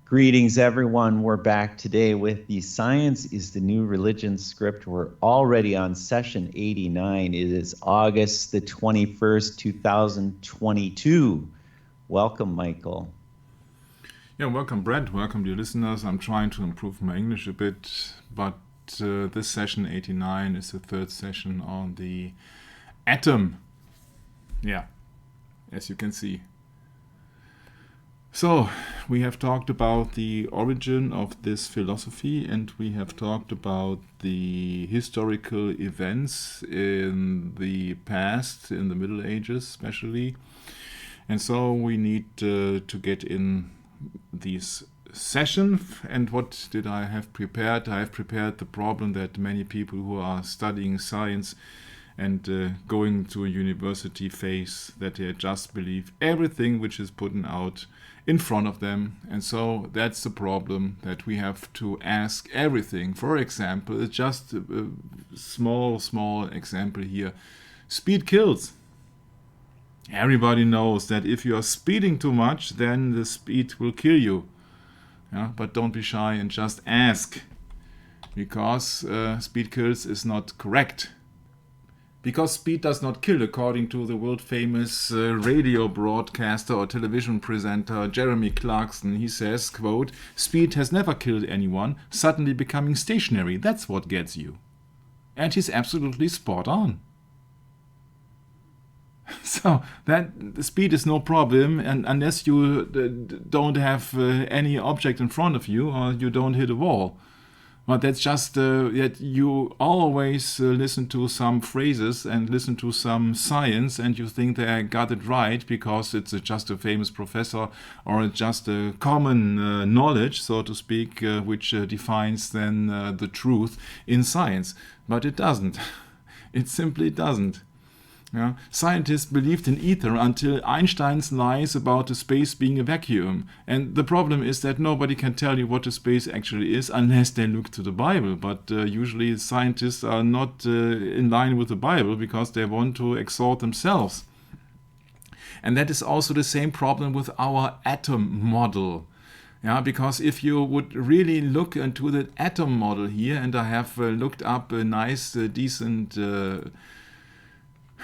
Greetings, everyone. We're back today with the Science is the New Religion script. We're already on session 89. It is August the 21st, 2022. Welcome, Michael. Yeah, welcome, Brett. Welcome, dear listeners. I'm trying to improve my English a bit, but this session 89 is the third session on the atom. Yeah, as you can see. So, we have talked about the origin of this philosophy, and we have talked about the historical events in the past, in the Middle Ages especially. And so we need to get in this session. And what did I have prepared? I have prepared the problem that many people who are studying science and going to a university face, that they just believe everything which is put out in front of them. And so that's the problem, that we have to ask everything. For example, just a small example here. Speed kills. Everybody knows that if you are speeding too much, then the speed will kill you. Yeah? But don't be shy and just ask, because speed kills is not correct. Because speed does not kill, according to the world-famous radio broadcaster or television presenter Jeremy Clarkson. He says, quote, "Speed has never killed anyone, suddenly becoming stationary, that's what gets you." And he's absolutely spot on. So that the speed is no problem, and unless you don't have any object in front of you or you don't hit a wall. But that's just that you always listen to some phrases and listen to some science, and you think they got it right because it's just a famous professor or just a common knowledge, so to speak, which defines then the truth in science. But it doesn't. It simply doesn't. Yeah. Scientists believed in ether until Einstein's lies about the space being a vacuum. And the problem is that nobody can tell you what the space actually is unless they look to the Bible. But usually scientists are not in line with the Bible because they want to exalt themselves. And that is also the same problem with our atom model. Yeah, because if you would really look into the atom model here, and I have looked up a nice, decent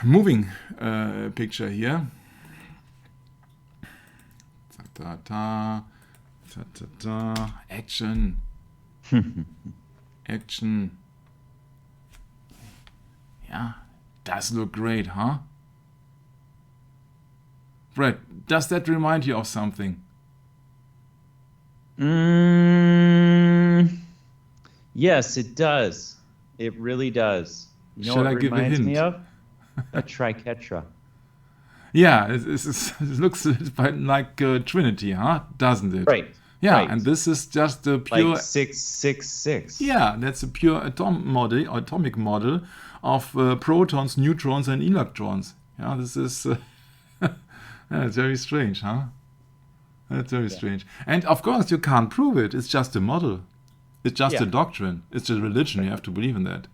moving picture here. Action. Action. Yeah, does look great, huh? Brett, does that remind you of something? Yes, it does. It really does. You know Shall what I it give a reminds hint? me of? A triquetra. Yeah, it looks like Trinity, huh? Doesn't it? Right. Yeah, right. and this is just a pure... Like 666. Yeah, that's a pure atomic model of protons, neutrons, and electrons. Yeah, this is... it's very strange, huh? That's very strange. And of course, you can't prove it. It's just a model. It's just a doctrine. It's a religion. You have to believe in that.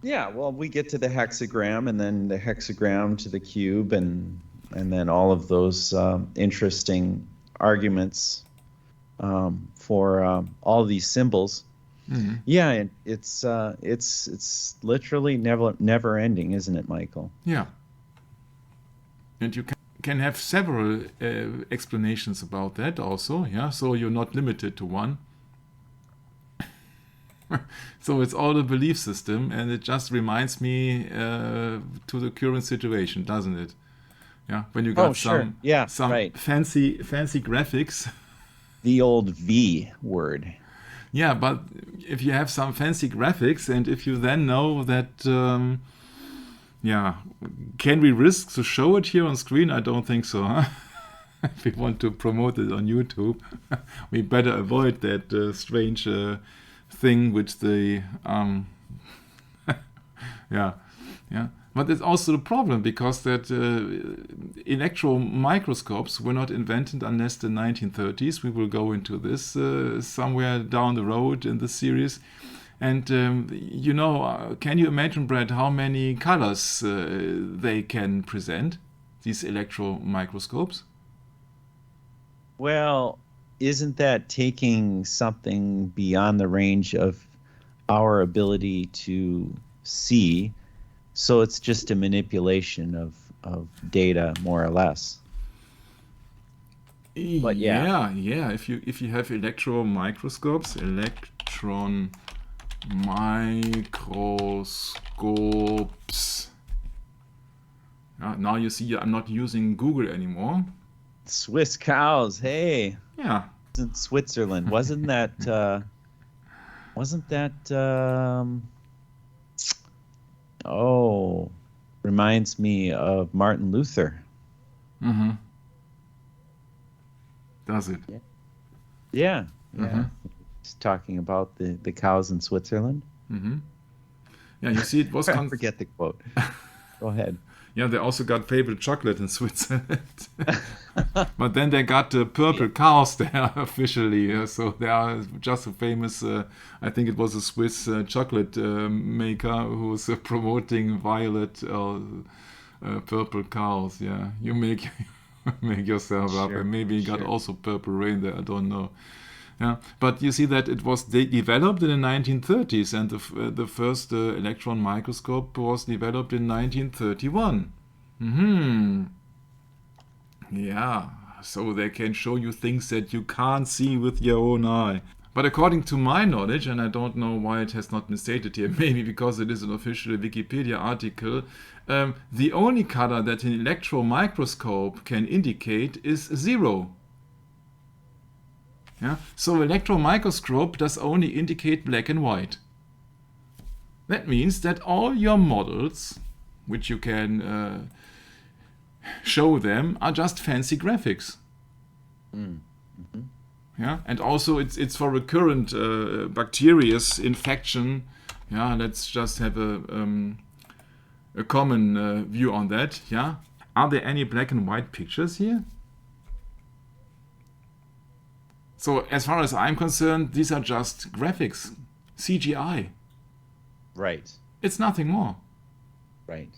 Yeah, well, we get to the hexagram, and then the hexagram to the cube, and then all of those interesting arguments for all these symbols. Mm-hmm. Yeah, and it's literally never ending, isn't it, Michael? Yeah. And you can have several explanations about that also. Yeah, so you're not limited to one. So it's all a belief system, and it just reminds me to the current situation, doesn't it? Yeah, when you got some fancy graphics. The old V word. Yeah, but if you have some fancy graphics, and if you then know that, can we risk to show it here on screen? I don't think so. Huh? If we want to promote it on YouTube, we better avoid that strange thing which the but it's also the problem, because that electron microscopes were not invented unless the 1930s. We will go into this somewhere down the road in this series. And can you imagine, Brad, how many colors they can present, these electron microscopes? Well, isn't that taking something beyond the range of our ability to see? So it's just a manipulation of data, more or less. But yeah, Yeah. If you have electron microscopes, now you see I'm not using Google anymore. Swiss cows. Hey, Yeah. in Switzerland. Wasn't that oh, reminds me of Martin Luther. Mm-hmm. Does it? Yeah. Yeah. Mm-hmm. Yeah. He's talking about the cows in Switzerland. Mm-hmm. Yeah, you see, it was I forget the quote. Go ahead. yeah, they also got favorite chocolate in Switzerland. But then they got purple cows there officially. So they are just a famous, I think it was a Swiss chocolate maker who was promoting violet purple cows. Yeah, you make make yourself up. Sure, And maybe you got sure. also purple rain there. I don't know. Yeah, but you see that it was developed in the 1930s, and the first electron microscope was developed in 1931. Hmm. Yeah, so they can show you things that you can't see with your own eye. But according to my knowledge, and I don't know why it has not been stated here, maybe because it is an official Wikipedia article, the only color that an electron microscope can indicate is 0. Yeah? So electron microscope does only indicate black and white. That means that all your models, which you can show them, are just fancy graphics. Mm-hmm. Yeah, and also it's for recurrent bacterious infection. Yeah, let's just have a common view on that. Yeah, are there any black and white pictures here? So as far as I'm concerned, these are just graphics, CGI. Right. It's nothing more. Right.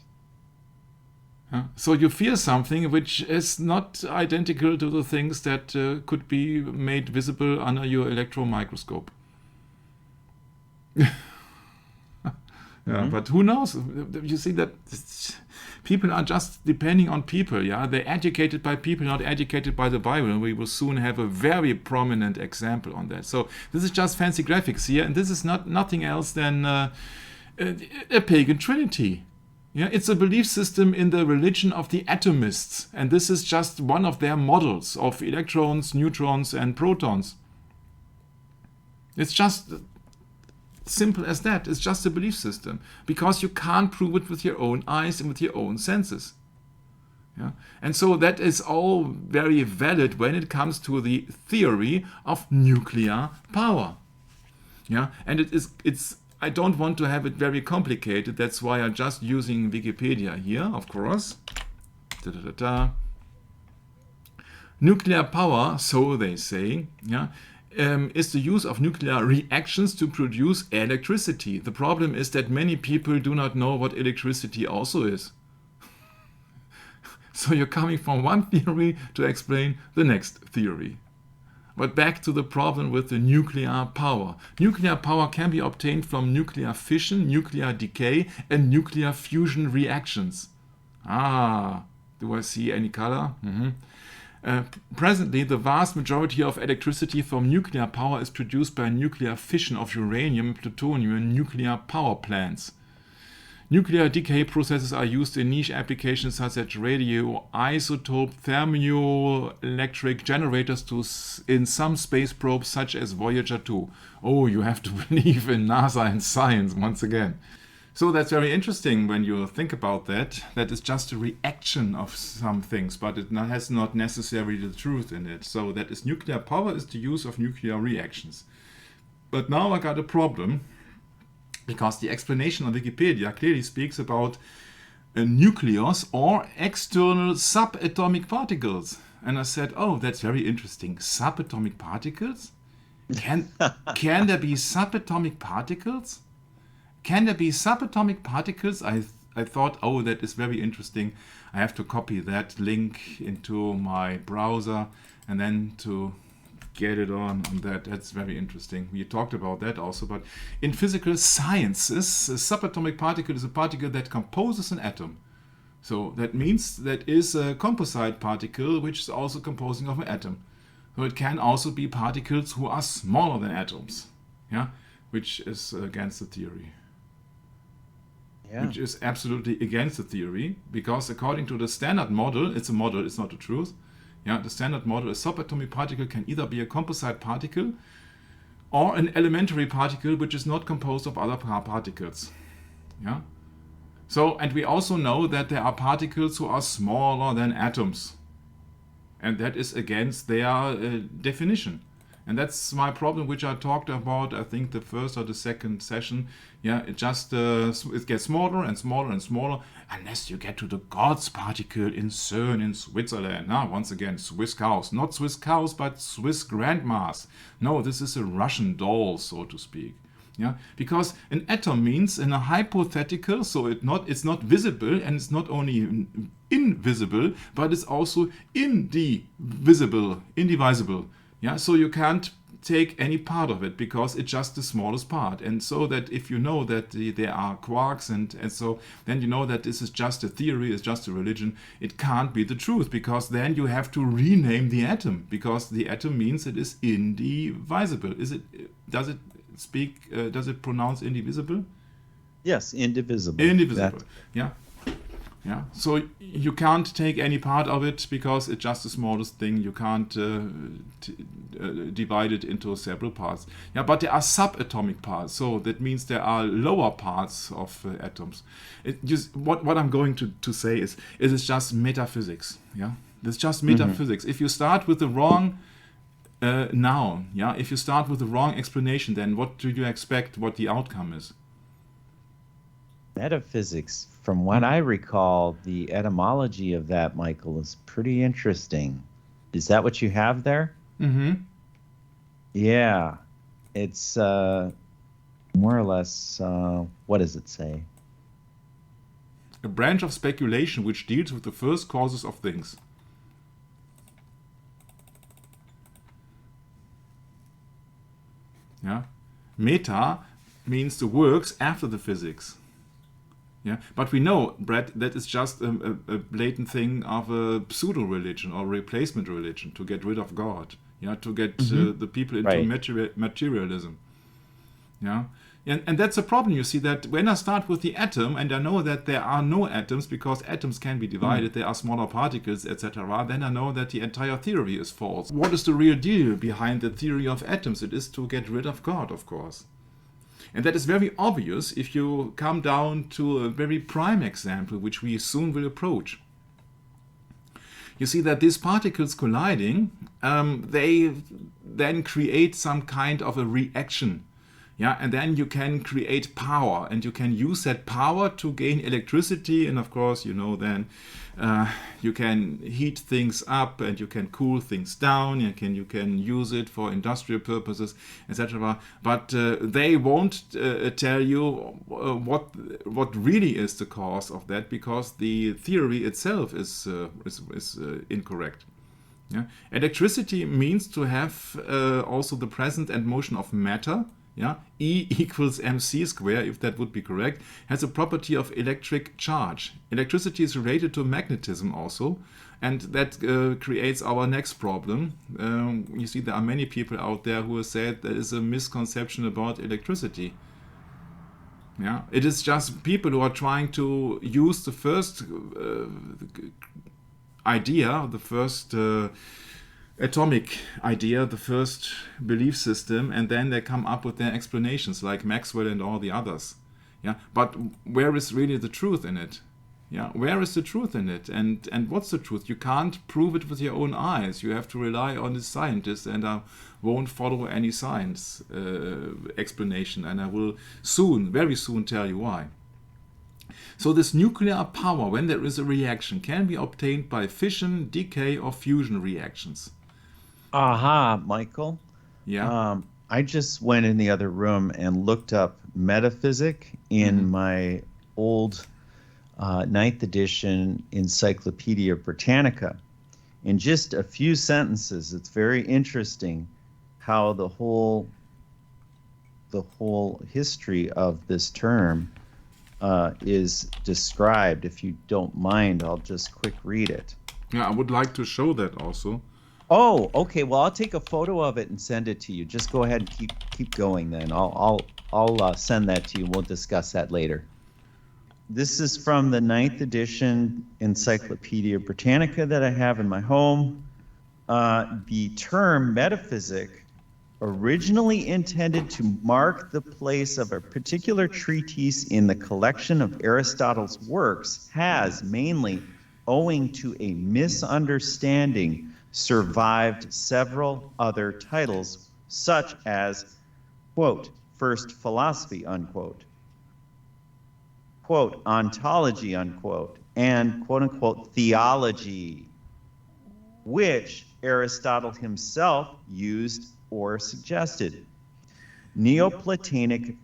So you feel something which is not identical to the things that could be made visible under your electron microscope. Yeah, Mm-hmm. but who knows? You see that people are just depending on people. Yeah, they're educated by people, not educated by the Bible, and we will soon have a very prominent example on that. So this is just fancy graphics here, and this is nothing else than a pagan trinity. Yeah, it's a belief system in the religion of the atomists, and this is just one of their models of electrons, neutrons, and protons. It's just simple as that. It's just a belief system because you can't prove it with your own eyes and with your own senses. Yeah? And so that is all very valid when it comes to the theory of nuclear power. Yeah, and it's I don't want to have it very complicated. That's why I'm just using Wikipedia here, of course. Nuclear power, so they say, yeah, is the use of nuclear reactions to produce electricity. The problem is that many people do not know what electricity also is. So you're coming from one theory to explain the next theory. But back to the problem with the nuclear power. Nuclear power can be obtained from nuclear fission, nuclear decay, and nuclear fusion reactions. Do I see any color? Presently, the vast majority of electricity from nuclear power is produced by nuclear fission of uranium and plutonium in nuclear power plants. Nuclear decay processes are used in niche applications such as radioisotope thermoelectric generators in some space probes such as Voyager 2. Oh, you have to believe in NASA and science once again. So that's very interesting when you think about that. That is just a reaction of some things, but it has not necessarily the truth in it. So that is nuclear power is the use of nuclear reactions. But now I got a problem, because the explanation on Wikipedia clearly speaks about a nucleus or external subatomic particles. And I said, oh, that's very interesting. Subatomic particles? Can there be subatomic particles? Can there be subatomic particles? I thought, oh, that is very interesting. I have to copy that link into my browser and then to get it on that. That's very interesting. We talked about that also, but in physical sciences, a subatomic particle is a particle that composes an atom. So that means that is a composite particle which is also composing of an atom. So it can also be particles who are smaller than atoms, yeah, which is against the theory. Yeah. Which is absolutely against the theory, because according to the standard model, it's a model, it's not the truth. Yeah, the standard model, a subatomic particle can either be a composite particle or an elementary particle which is not composed of other particles. Yeah. So, and we also know that there are particles who are smaller than atoms, and that is against their definition. And that's my problem, which I talked about, I think, the first or the second session. Yeah, it just it gets smaller and smaller and smaller, unless you get to the God's particle in CERN in Switzerland. Now, once again, Swiss cows. Not Swiss cows, but Swiss grandmas. No, this is a Russian doll, so to speak. Yeah, because an atom means in a hypothetical, so it's not visible, and it's not only invisible, but it's also indivisible. Yeah, so you can't take any part of it because it's just the smallest part. And so that if you know that there are quarks and so then you know that this is just a theory, it's just a religion, it can't be the truth, because then you have to rename the atom, because the atom means it is indivisible. Does it pronounce indivisible? Yes, indivisible. Indivisible. Yeah. Yeah. So you can't take any part of it because it's just the smallest thing. You can't divide it into several parts. Yeah, but there are subatomic parts. So that means there are lower parts of atoms. What I'm going to say is it is just metaphysics. Yeah, it's just metaphysics. If you start with the wrong noun, yeah, if you start with the wrong explanation, then what do you expect what the outcome is? Metaphysics, from what I recall, the etymology of that, Michael, is pretty interesting. Is that what you have there? Mm-hmm. Yeah. It's more or less, what does it say? A branch of speculation which deals with the first causes of things. Yeah. Meta means the works after the physics. Yeah, but we know, Brett, that is just a blatant thing of a pseudo-religion or replacement religion to get rid of God. Yeah, to get the people into materialism. Yeah, and that's a problem. You see that when I start with the atom, and I know that there are no atoms because atoms can be divided, there are smaller particles, etc., then I know that the entire theory is false. What is the real deal behind the theory of atoms? It is to get rid of God, of course. And that is very obvious if you come down to a very prime example, which we soon will approach. You see that these particles colliding, they then create some kind of a reaction. Yeah, and then you can create power, and you can use that power to gain electricity. And of course, you know, then you can heat things up and you can cool things down. You can use it for industrial purposes, etc. But they won't tell you what really is the cause of that, because the theory itself is incorrect. Yeah? Electricity means to have also the presence and motion of matter. Yeah, E equals mc square, if that would be correct, has a property of electric charge. Electricity is related to magnetism also, and that creates our next problem. You see, there are many people out there who have said there is a misconception about electricity. Yeah, it is just people who are trying to use the first idea, the first atomic idea, the first belief system, and then they come up with their explanations, like Maxwell and all the others. Yeah, but where is really the truth in it? Yeah, where is the truth in it? And what's the truth? You can't prove it with your own eyes. You have to rely on the scientists, and I won't follow any science explanation, and I will soon, very soon, tell you why. So this nuclear power, when there is a reaction, can be obtained by fission, decay, or fusion reactions. Aha, Michael. Yeah. I just went in the other room and looked up metaphysic in my old 9th edition Encyclopedia Britannica. in just a few sentences. It's very interesting how the whole history of this term is described. If you don't mind, I'll just quick read it. Yeah, I would like to show that also. Oh, okay. Well, I'll take a photo of it and send it to you. Just go ahead and keep going. Then I'll send that to you. We'll discuss that later. This is from the 9th edition Encyclopedia Britannica that I have in my home. The term metaphysic, originally intended to mark the place of a particular treatise in the collection of Aristotle's works, has, mainly owing to a misunderstanding, survived several other titles, such as, quote, first philosophy, unquote, quote, ontology, unquote, and, quote unquote, theology, which Aristotle himself used or suggested. Neoplatonic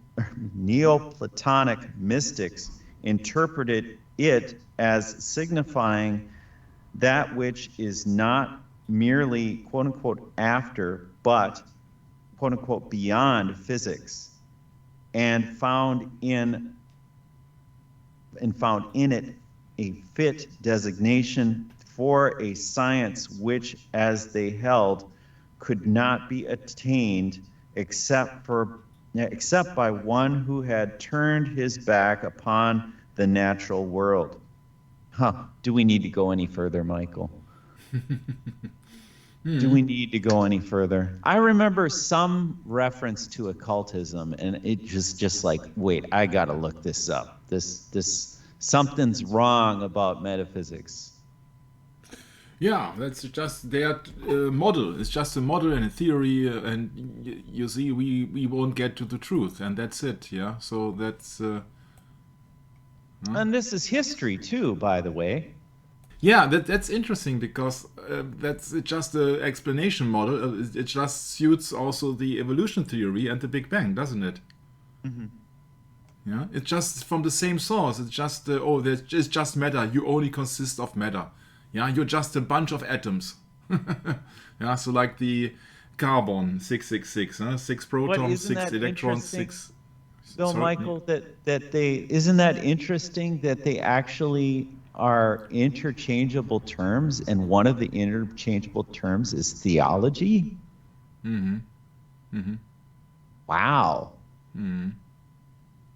mystics interpreted it as signifying that which is not merely, quote unquote, after, but, quote unquote, beyond physics, and found in it a fit designation for a science which, as they held, could not be attained except by one who had turned his back upon the natural world. Do we need to go any further, Michael? Do we need to go any further? I remember some reference to occultism, and it just like, wait, I gotta look this up. This something's wrong about metaphysics. Yeah, that's just their model. It's just a model and a theory, and you see, we won't get to the truth, and that's it. Yeah, so that's. And this is history too, by the way. Yeah, that's interesting because that's just an explanation model. It just suits also the evolution theory and the Big Bang, doesn't it? Mm-hmm. Yeah, it's just from the same source. It's just it's just matter. You only consist of matter. Yeah, you're just a bunch of atoms. Yeah, so like the carbon 666, huh? 6 protons, 6 electrons, 6. Bill, Michael, that they, isn't that interesting that they actually are interchangeable terms, and one of the interchangeable terms is theology? Mm-hmm. Mm-hmm. Wow. Mm-hmm.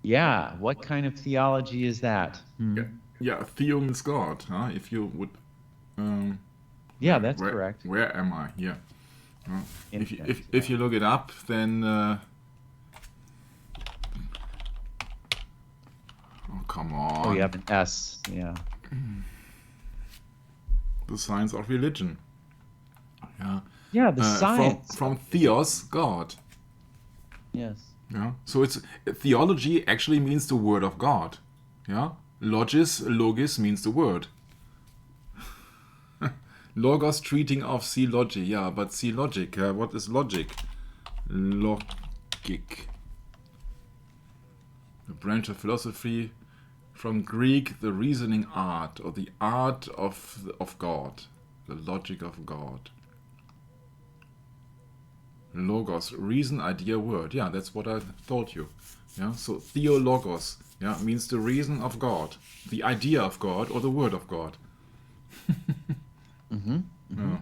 Yeah, what kind of theology is that? Yeah, theo means God, huh? If you would. Yeah, that's correct. Where am I? Yeah. If you look it up, then. Oh, come on. Oh, you have an S, yeah. The science of religion. Yeah. Yeah, the science. From theos, God. Yes. Yeah. So it's theology actually means the word of God. Yeah. Logis means the word. Logos treating of theology. Yeah, but theologic. What is logic? Logic. A branch of philosophy. From Greek, the reasoning art, or the art of God, the logic of God. Logos, reason, idea, word. Yeah, that's what I told you. Yeah, so theologos, yeah, means the reason of God, the idea of God, or the word of God. Mm-hmm. Mm-hmm.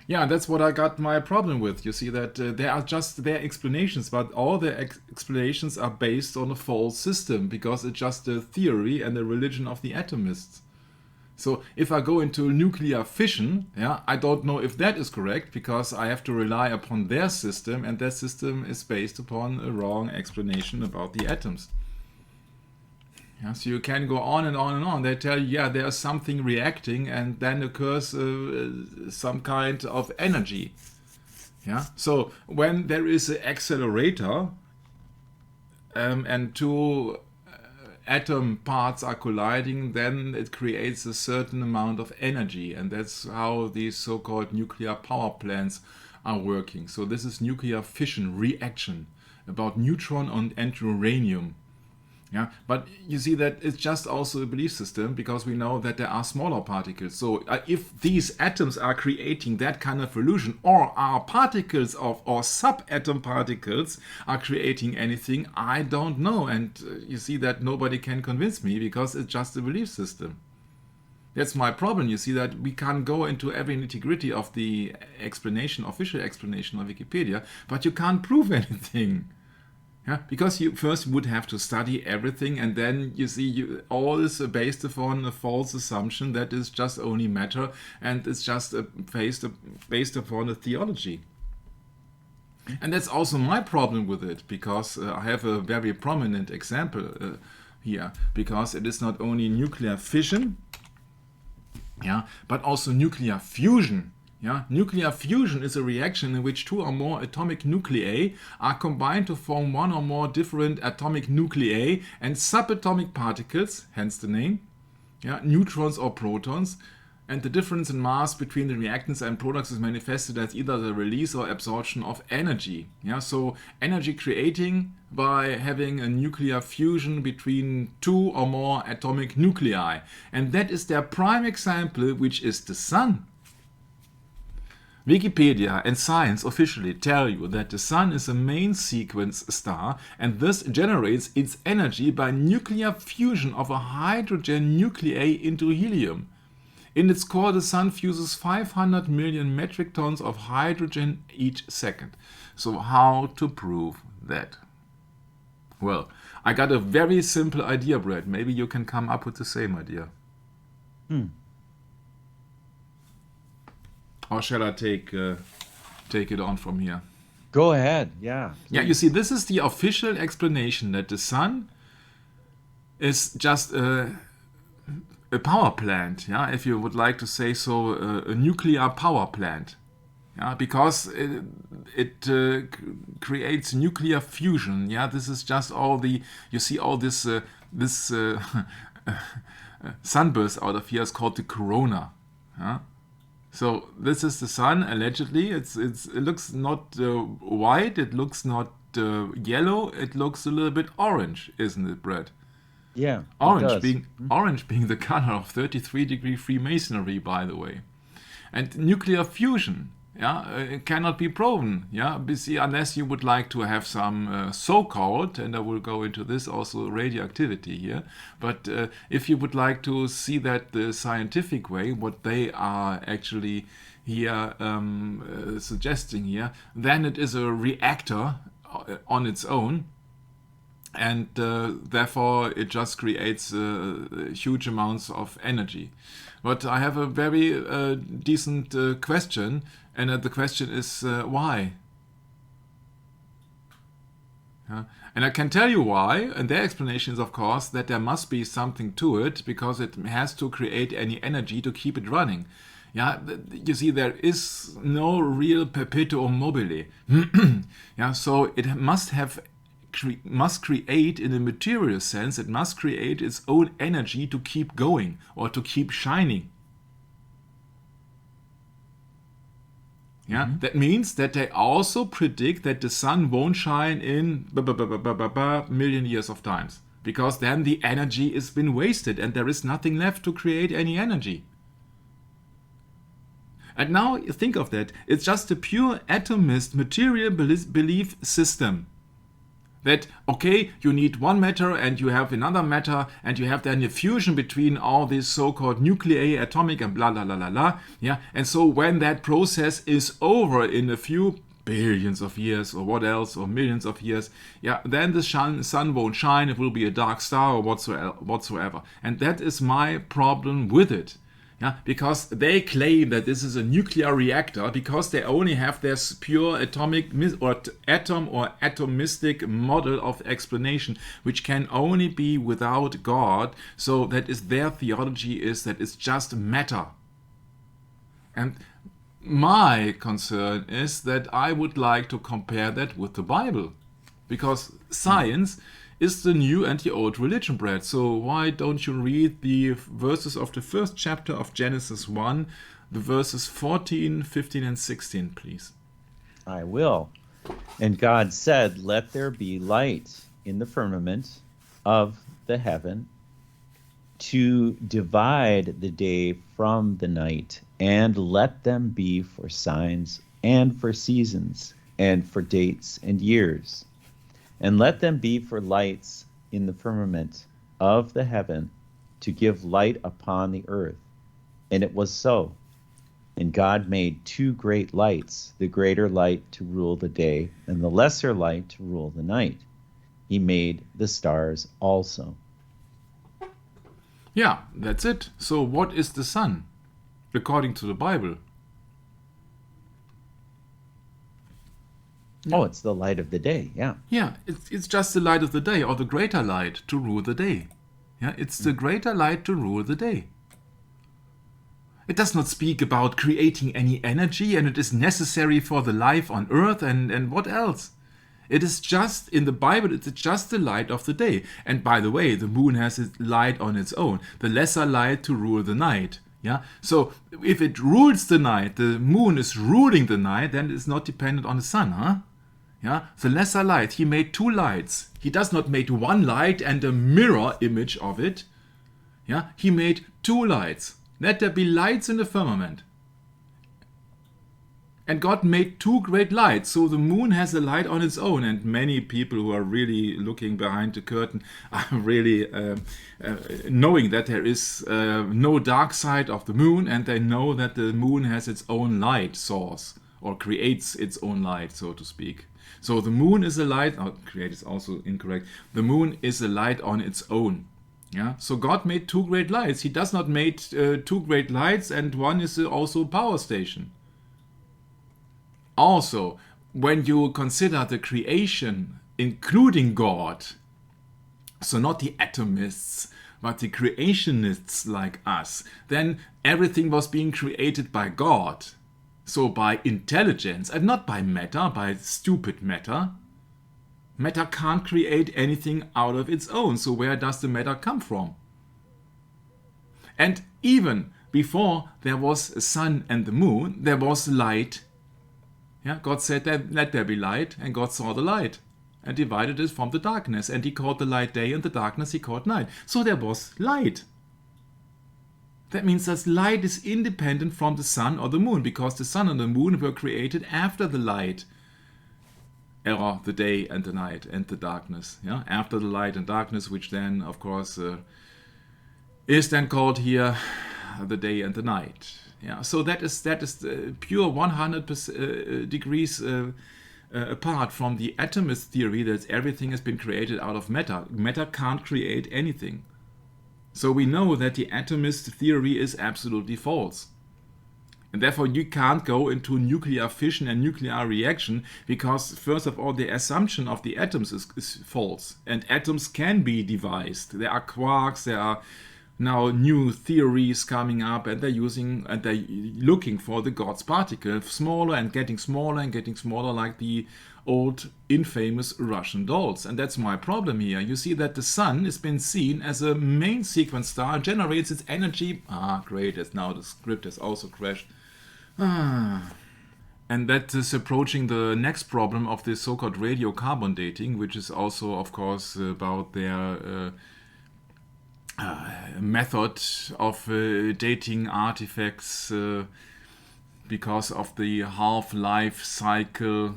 Yeah, that's what I got my problem with. You see that there are just their explanations, but all their explanations are based on a false system because it's just a theory and a religion of the atomists. So if I go into nuclear fission, yeah, I don't know if that is correct because I have to rely upon their system, and their system is based upon a wrong explanation about the atoms. Yeah, so you can go on and on and on. They tell you, yeah, there's something reacting, and then occurs some kind of energy. Yeah. So when there is an accelerator and two atom parts are colliding, then it creates a certain amount of energy, and that's how these so-called nuclear power plants are working. So this is nuclear fission reaction about neutron and uranium. Yeah, but you see that it's just also a belief system, because we know that there are smaller particles. So if these atoms are creating that kind of illusion, or are particles of, or subatom particles are creating anything, I don't know. And you see that nobody can convince me, because it's just a belief system. That's my problem. You see that we can't go into every nitty-gritty of the explanation, official explanation of Wikipedia, but you can't prove anything. Yeah, because you first would have to study everything, and then you see all is based upon a false assumption that is just only matter, and it's just based upon a theology. And that's also my problem with it, because I have a very prominent example here, because it is not only nuclear fission, yeah, but also nuclear fusion. Yeah, nuclear fusion is a reaction in which two or more atomic nuclei are combined to form one or more different atomic nuclei and subatomic particles, hence the name, yeah, neutrons or protons, and the difference in mass between the reactants and products is manifested as either the release or absorption of energy. Yeah, so energy creating by having a nuclear fusion between two or more atomic nuclei. And that is their prime example, which is the sun. Wikipedia and science officially tell you that the sun is a main sequence star, and thus generates its energy by nuclear fusion of a hydrogen nuclei into helium. In its core, the sun fuses 500 million metric tons of hydrogen each second. So how to prove that? Well, I got a very simple idea, Brad. Maybe you can come up with the same idea. Or shall I take it on from here? Go ahead. Yeah. Yeah, you see, this is the official explanation, that the sun is just a power plant. Yeah, if you would like to say so, a nuclear power plant. Yeah, because it creates nuclear fusion. Yeah, this is just all the, you see, all this sunburst out of here is called the corona. Yeah. So this is the sun, allegedly. It looks not white, it looks not yellow, it looks a little bit orange, isn't it, Brad? Yeah. Orange being the color of 33-degree Freemasonry, by the way. And nuclear fusion, yeah, it cannot be proven, yeah, unless you would like to have some so-called, and I will go into this also, radioactivity here. But if you would like to see that the scientific way, what they are actually here suggesting here, then it is a reactor on its own. And therefore it just creates huge amounts of energy. But I have a very decent question, and the question is why? And I can tell you why, and their explanation is, of course, that there must be something to it, because it has to create any energy to keep it running. Yeah, you see, there is no real perpetuum mobile. Yeah, so it must create, in a material sense, it must create its own energy to keep going or to keep shining. Yeah, that means that they also predict that the sun won't shine in million years of times, because then the energy has been wasted and there is nothing left to create any energy. And now you think of that, it's just a pure atomist material belief system. That, okay, you need one matter and you have another matter, and you have then a fusion between all these so-called nuclei, atomic and blah, blah, blah, blah, blah. Yeah? And so when that process is over in a few billions of years or what else, or millions of years, yeah, then the sun won't shine, it will be a dark star or whatsoever. And that is my problem with it. Yeah, because they claim that this is a nuclear reactor, because they only have this pure atomic or atom or atomistic model of explanation, which can only be without God. So that is their theology, is that it's just matter. And my concern is that I would like to compare that with the Bible, because science is the new and the old religion, Brad. So why don't you read the verses of the first chapter of Genesis 1, the verses 14, 15, and 16, please? I will. And God said, "Let there be light in the firmament of the heaven to divide the day from the night, and let them be for signs and for seasons and for dates and years, and let them be for lights in the firmament of the heaven to give light upon the earth. And it was so. And God made two great lights, the greater light to rule the day, and the lesser light to rule the night. He made the stars also. Yeah, that's it. So what is the sun, according to the Bible? Yeah. Oh, it's the light of the day, yeah. Yeah, it's just the light of the day, or the greater light to rule the day. Yeah, it's the greater light to rule the day. It does not speak about creating any energy, and it is necessary for the life on earth, and what else? It is just, in the Bible, it's just the light of the day. And by the way, the moon has its light on its own, the lesser light to rule the night. Yeah. So if it rules the night, the moon is ruling the night, then it's not dependent on the sun, huh? Yeah. The lesser light, he made two lights. He does not make one light and a mirror image of it. Yeah. He made two lights. Let there be lights in the firmament. And God made two great lights, so the moon has a light on its own, and many people who are really looking behind the curtain are really knowing that there is no dark side of the moon, and they know that the moon has its own light source, or creates its own light, so to speak. So the moon is a light, create is also incorrect, the moon is a light on its own. Yeah, so God made two great lights. He does not make two great lights, and one is also a power station. Also, when you consider the creation, including God, so not the atomists, but the creationists like us, then everything was being created by God. So by intelligence, and not by matter, by stupid matter. Matter can't create anything out of its own, so where does the matter come from? And even before there was a sun and the moon, there was light. Yeah, God said, let there be light, and God saw the light and divided it from the darkness, and he called the light day and the darkness he called night. So there was light. That means that light is independent from the sun or the moon, because the sun and the moon were created after the light era, the day and the night and the darkness. Yeah, after the light and darkness, which then, of course, is then called here the day and the night. Yeah, so that is pure 100 degrees apart from the atomist theory that everything has been created out of matter. Matter can't create anything. So we know that the atomist theory is absolutely false. And therefore you can't go into nuclear fission and nuclear reaction, because first of all the assumption of the atoms is false. And atoms can be devised. There are quarks, there are now new theories coming up, and they're looking for the God's particle, smaller and getting smaller like the old infamous Russian dolls. And that's my problem here. You see that the sun has been seen as a main sequence star, generates its energy. Great, now the script has also crashed. And that is approaching the next problem of the so-called radiocarbon dating, which is also, of course, about their method of dating artifacts because of the half-life cycle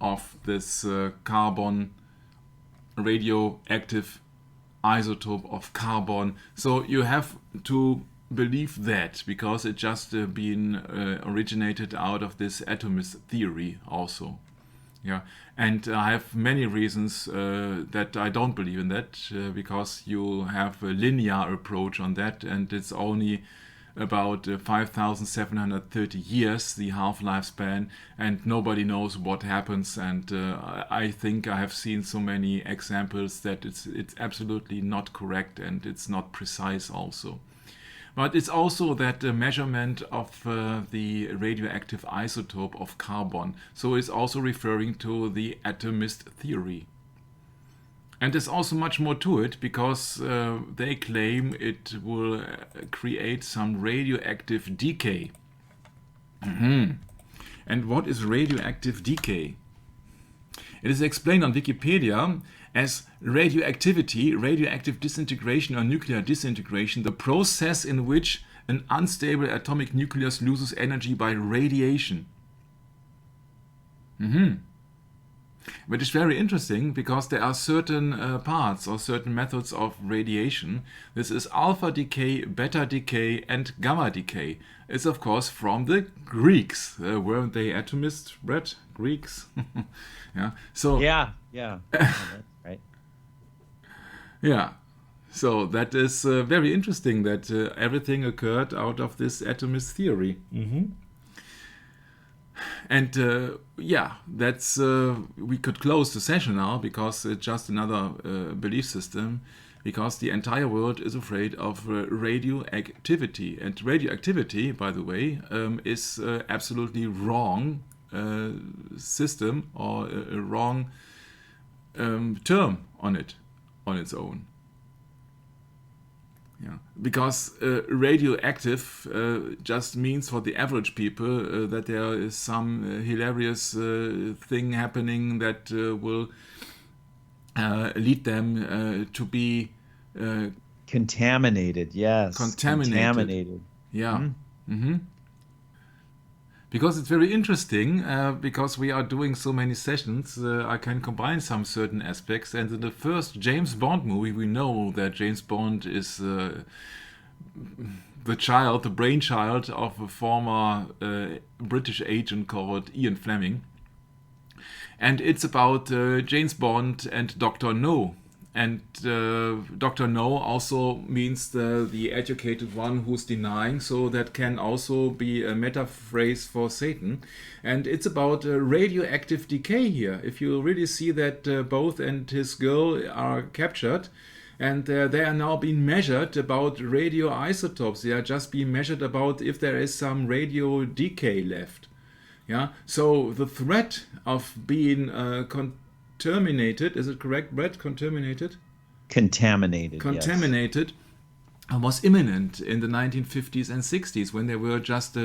of this carbon, radioactive isotope of carbon. So you have to believe that, because it just been originated out of this atomist theory also. Yeah, and I have many reasons that I don't believe in that, because you have a linear approach on that, and it's only about 5,730 years, the half-life span, and nobody knows what happens. And I think I have seen so many examples that it's absolutely not correct, and it's not precise also. But it's also that measurement of the radioactive isotope of carbon. So it's also referring to the atomist theory. And there's also much more to it, because they claim it will create some radioactive decay. And what is radioactive decay? It is explained on Wikipedia as radioactivity, radioactive disintegration or nuclear disintegration, the process in which an unstable atomic nucleus loses energy by radiation. Which is very interesting because there are certain parts or certain methods of radiation. This is alpha decay, beta decay, and gamma decay. It's of course from the Greeks. Weren't they atomists, Brett? Greeks? Yeah. So Yeah. That's right. yeah. So that is very interesting that everything occurred out of this atomist theory. And that's we could close the session now because it's just another belief system, because the entire world is afraid of radioactivity. And radioactivity, by the way, is absolutely wrong system or a wrong term on its own. Yeah, because radioactive just means for the average people that there is some hilarious thing happening that will lead them to be Contaminated. Yes. contaminated. Yeah. Because it's very interesting, because we are doing so many sessions, I can combine some certain aspects. And in the first James Bond movie, we know that James Bond is the brainchild of a former British agent called Ian Fleming. And it's about James Bond and Dr. No. And Dr. No also means the educated one who's denying, so that can also be a metaphrase for Satan. And it's about radioactive decay here. If you really see that both and his girl are captured, and they are now being measured about radioisotopes. They are just being measured about if there is some radio decay left. Yeah. So the threat of being contaminated, is it correct, Brett? Contaminated, Contaminated. was imminent in the 1950s and 60s when there were just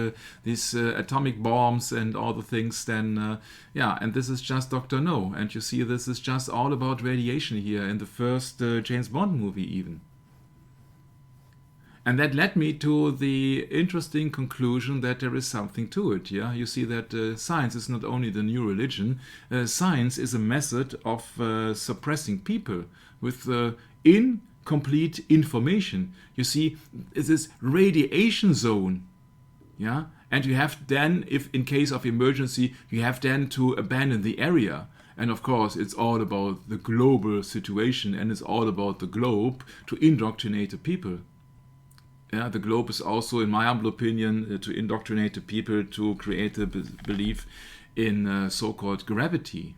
these atomic bombs and all the things. Then, and this is just Dr. No. And you see, this is just all about radiation here in the first James Bond movie, even. And that led me to the interesting conclusion that there is something to it. Yeah, you see that science is not only the new religion. Science is a method of suppressing people with incomplete information. You see, it's this radiation zone. Yeah, and you have then, if in case of emergency, you have then to abandon the area. And of course, it's all about the global situation, and it's all about the globe to indoctrinate the people. Yeah, the globe is also, in my humble opinion, to indoctrinate the people to create a belief in so-called gravity.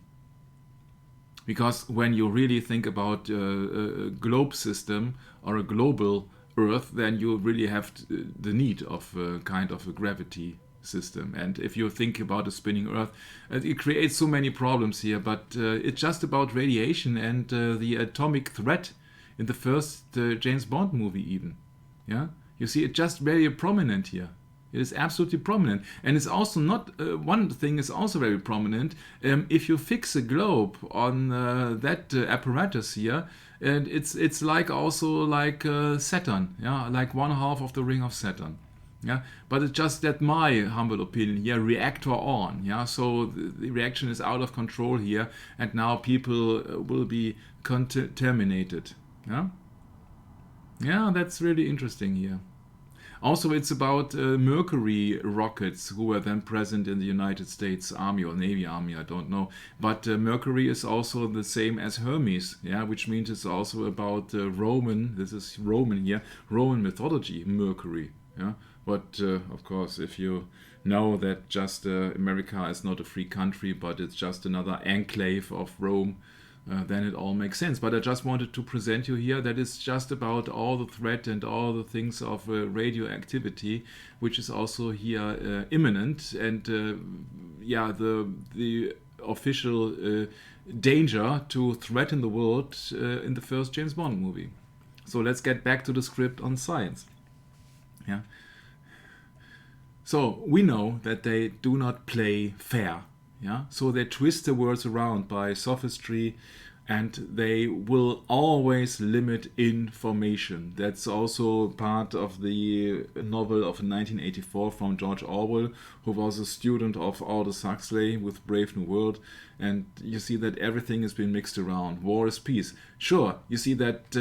Because when you really think about a globe system or a global Earth, then you really have the need of a kind of a gravity system. And if you think about a spinning Earth, it creates so many problems here. But it's just about radiation and the atomic threat in the first James Bond movie even. Yeah. You see, it's just very prominent here. It is absolutely prominent. And it's also not, one thing is also very prominent. If you fix a globe on that apparatus here, and it's like also like Saturn, yeah, like one half of the ring of Saturn. Yeah, but it's just that my humble opinion here, reactor on. Yeah, so the reaction is out of control here, and now people will be contaminated. Yeah. Yeah, that's really interesting here. Also, it's about Mercury rockets who were then present in the United States Army or Navy Army, I don't know. But Mercury is also the same as Hermes, yeah, which means it's also about Roman, this is Roman here, Roman mythology, Mercury. Yeah, but of course, if you know that just America is not a free country, but it's just another enclave of Rome, then it all makes sense. But I just wanted to present you here that it's just about all the threat and all the things of radioactivity, which is also here imminent, and the official danger to threaten the world in the first James Bond movie. So let's get back to the script on science. Yeah. So we know that they do not play fair. Yeah, so they twist the words around by sophistry, and they will always limit information. That's also part of the novel of 1984 from George Orwell, who was a student of Aldous Huxley with Brave New World. And you see that everything has been mixed around. War is peace. Sure, you see that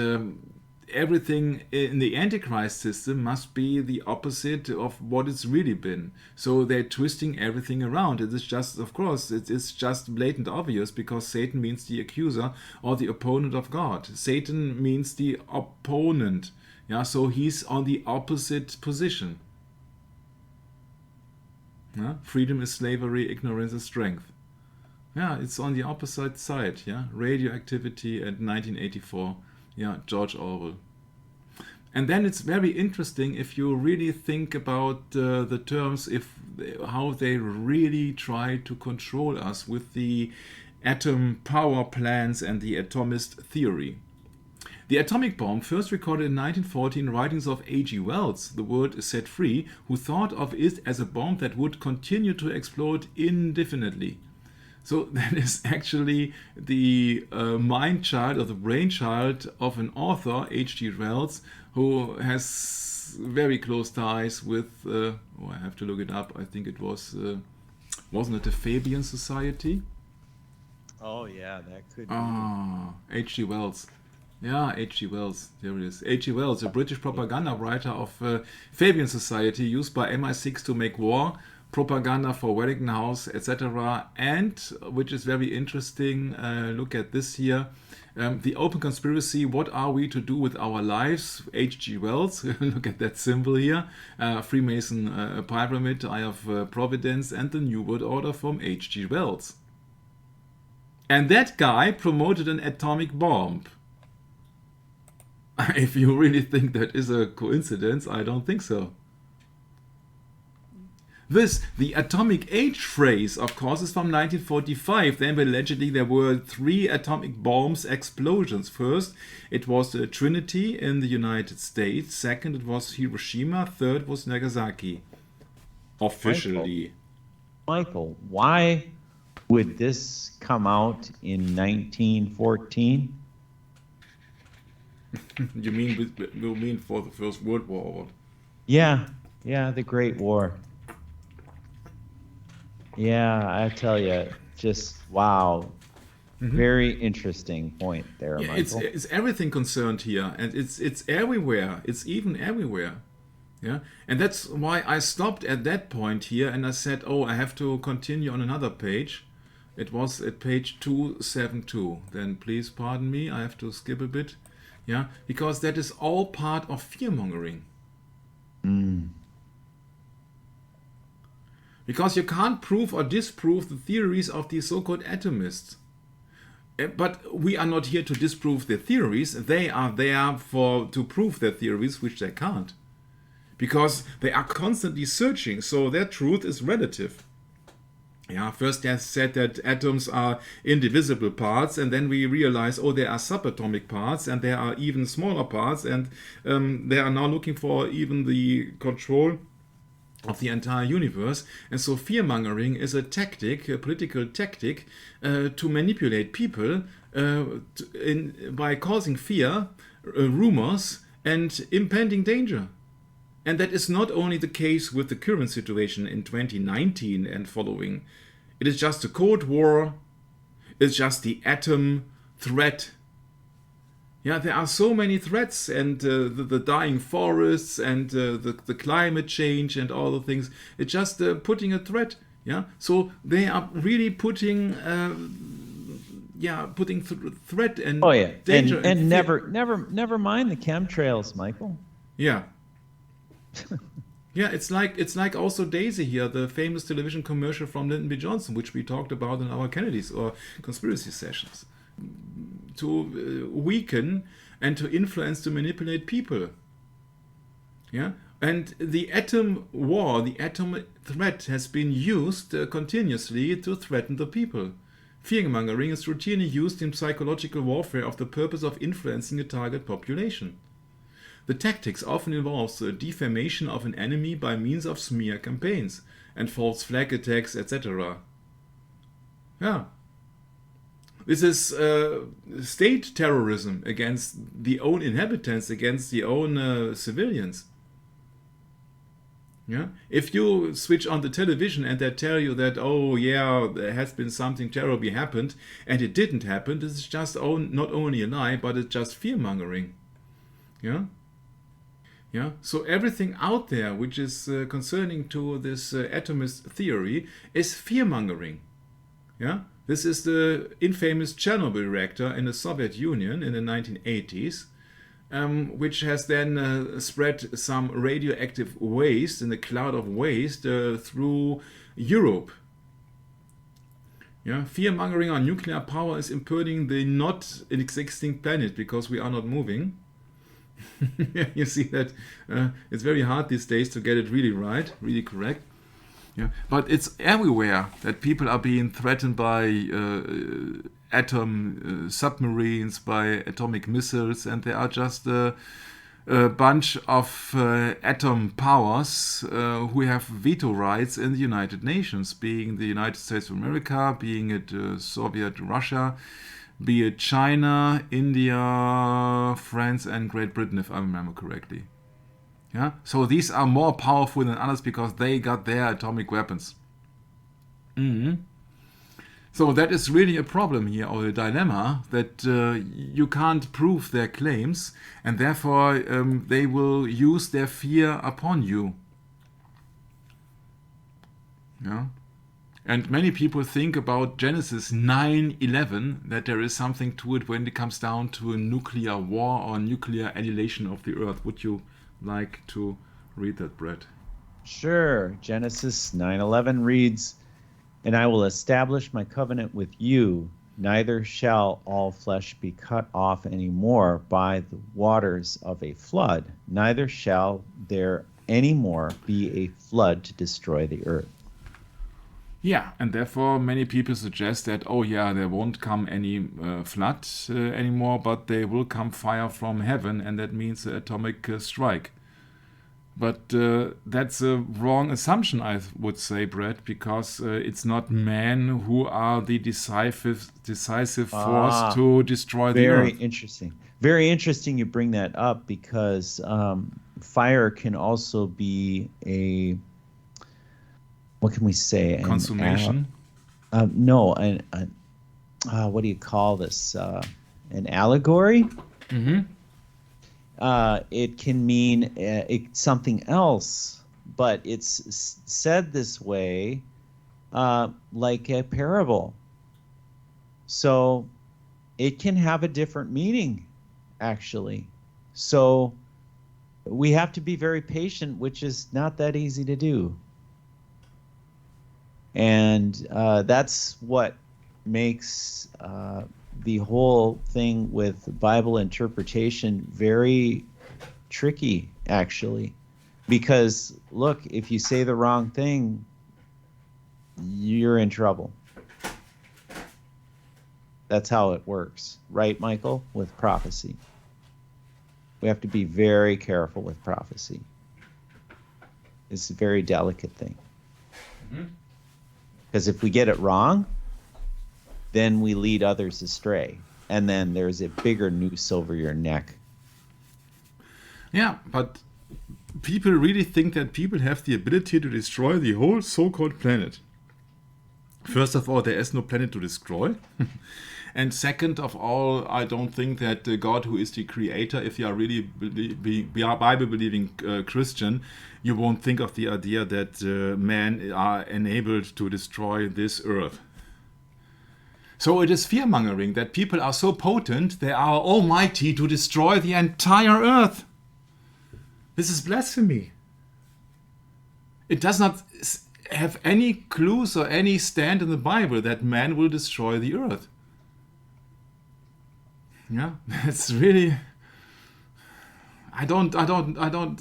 everything in the Antichrist system must be the opposite of what it's really been. So they're twisting everything around. It is just, of course, it's just blatant obvious, because Satan means the accuser or the opponent of God. Satan means the opponent. Yeah, so he's on the opposite position. Yeah? Freedom is slavery, ignorance is strength. Yeah, it's on the opposite side. Yeah, radioactivity and 1984. Yeah, George Orwell. And then it's very interesting if you really think about the terms, how they really try to control us with the atom power plants and the atomist theory. The atomic bomb, first recorded in 1940 in writings of A.G. Wells, the word is set free, who thought of it as a bomb that would continue to explode indefinitely. So that is actually the mind child or the brainchild of an author, H.G. Wells, who has very close ties with, I have to look it up, I think it was, wasn't it the Fabian Society? Oh, yeah, that could be. H.G. Wells. Yeah, H.G. Wells, there it is. H.G. Wells, a British propaganda writer of Fabian Society, used by MI6 to make war, propaganda for Wellington House, etc. And, which is very interesting, look at this here, the open conspiracy, what are we to do with our lives? H.G. Wells, look at that symbol here, Freemason pyramid, Eye of Providence, and the New World Order from H.G. Wells. And that guy promoted an atomic bomb. If you really think that is a coincidence, I don't think so. The atomic age phrase, of course, is from 1945. Then allegedly there were 3 atomic bombs explosions. First, it was the Trinity in the United States. Second, it was Hiroshima. Third was Nagasaki. Officially. Michael, why would this come out in 1914? You mean for the First World War? Or what? Yeah, the Great War. Yeah, I tell you, just wow. Very interesting point there, Yeah, Michael. it's everything concerned here, and it's everywhere. It's even everywhere. Yeah, and that's why I stopped at that point here, and I said, oh, I have to continue on another page. It was at page 272. Then please pardon me, I have to skip a bit. Yeah, because that is all part of fear-mongering. Because you can't prove or disprove the theories of the so-called atomists. But we are not here to disprove their theories. They are there to prove their theories, which they can't. Because they are constantly searching, so their truth is relative. Yeah, first they said that atoms are indivisible parts, and then we realize, oh, there are subatomic parts, and there are even smaller parts, and they are now looking for even the control of the entire universe. And so fear-mongering is a tactic, a political tactic, to manipulate people by causing fear, rumors, and impending danger. And that is not only the case with the current situation in 2019 and following. It is just the Cold War, it's just the atom threat. Yeah, there are so many threats, and the dying forests, and the climate change, and all the things. It's just putting a threat. Yeah, so they are really putting, threat and danger. And never mind the chemtrails, Michael. Yeah. Yeah, it's like also Daisy here, the famous television commercial from Lyndon B. Johnson, which we talked about in our Kennedys or conspiracy sessions, to weaken and to influence, to manipulate people. Yeah, and the atom war, the atom threat has been used continuously to threaten the people. Fear-mongering is routinely used in psychological warfare of the purpose of influencing a target population. The tactics often involves the defamation of an enemy by means of smear campaigns and false flag attacks, etc. Yeah. This is state terrorism against the own inhabitants, against the own civilians. Yeah. If you switch on the television and they tell you that, oh yeah, there has been something terribly happened, and it didn't happen, this is just not only a lie, but it's just fear mongering. Yeah. Yeah. So everything out there which is concerning to this atomist theory is fear mongering. Yeah. This is the infamous Chernobyl reactor in the Soviet Union in the 1980s. Which has then spread some radioactive waste in a cloud of waste through Europe. Yeah, fear-mongering on nuclear power is impeding the not existing planet because we are not moving. You see that it's very hard these days to get it really right, really correct. Yeah, but it's everywhere that people are being threatened by atom submarines, by atomic missiles, and there are just a bunch of atom powers who have veto rights in the United Nations, being the United States of America, being it Soviet Russia, be it China, India, France, and Great Britain, if I remember correctly. Yeah? So these are more powerful than others because they got their atomic weapons. Mm-hmm. So that is really a problem here, or a dilemma, that you can't prove their claims, and therefore they will use their fear upon you. Yeah? And many people think about Genesis 9:11, that there is something to it when it comes down to a nuclear war or nuclear annihilation of the earth. Would you like to read that, Brett? Sure. Genesis 9:11 reads, "And I will establish my covenant with you, neither shall all flesh be cut off any more by the waters of a flood, neither shall there any more be a flood to destroy the earth." Yeah, and therefore many people suggest that, oh yeah, there won't come any flood anymore, but there will come fire from heaven, and that means an atomic strike. But that's a wrong assumption, I would say, Brett, because it's not men who are the decisive force to destroy the earth. Very interesting. Very interesting you bring that up, because fire can also be a, what can we say? Consummation? No, what do you call this? An allegory? Mm-hmm. It can mean something else, but it's said this way, like a parable. So it can have a different meaning, actually. So we have to be very patient, which is not that easy to do. And that's what makes the whole thing with Bible interpretation very tricky, actually. Because, look, if you say the wrong thing, you're in trouble. That's how it works. Right, Michael? With prophecy. We have to be very careful with prophecy. It's a very delicate thing. Because if we get it wrong, then we lead others astray. And then there's a bigger noose over your neck. Yeah, but people really think that people have the ability to destroy the whole so-called planet. First of all, there is no planet to destroy. And second of all, I don't think that God, who is the creator, if you are really Bible-believing Christian, you won't think of the idea that men are enabled to destroy this earth. So it is fear-mongering that people are so potent, they are almighty to destroy the entire earth. This is blasphemy. It does not have any clues or any stand in the Bible that man will destroy the earth. Yeah, it's really.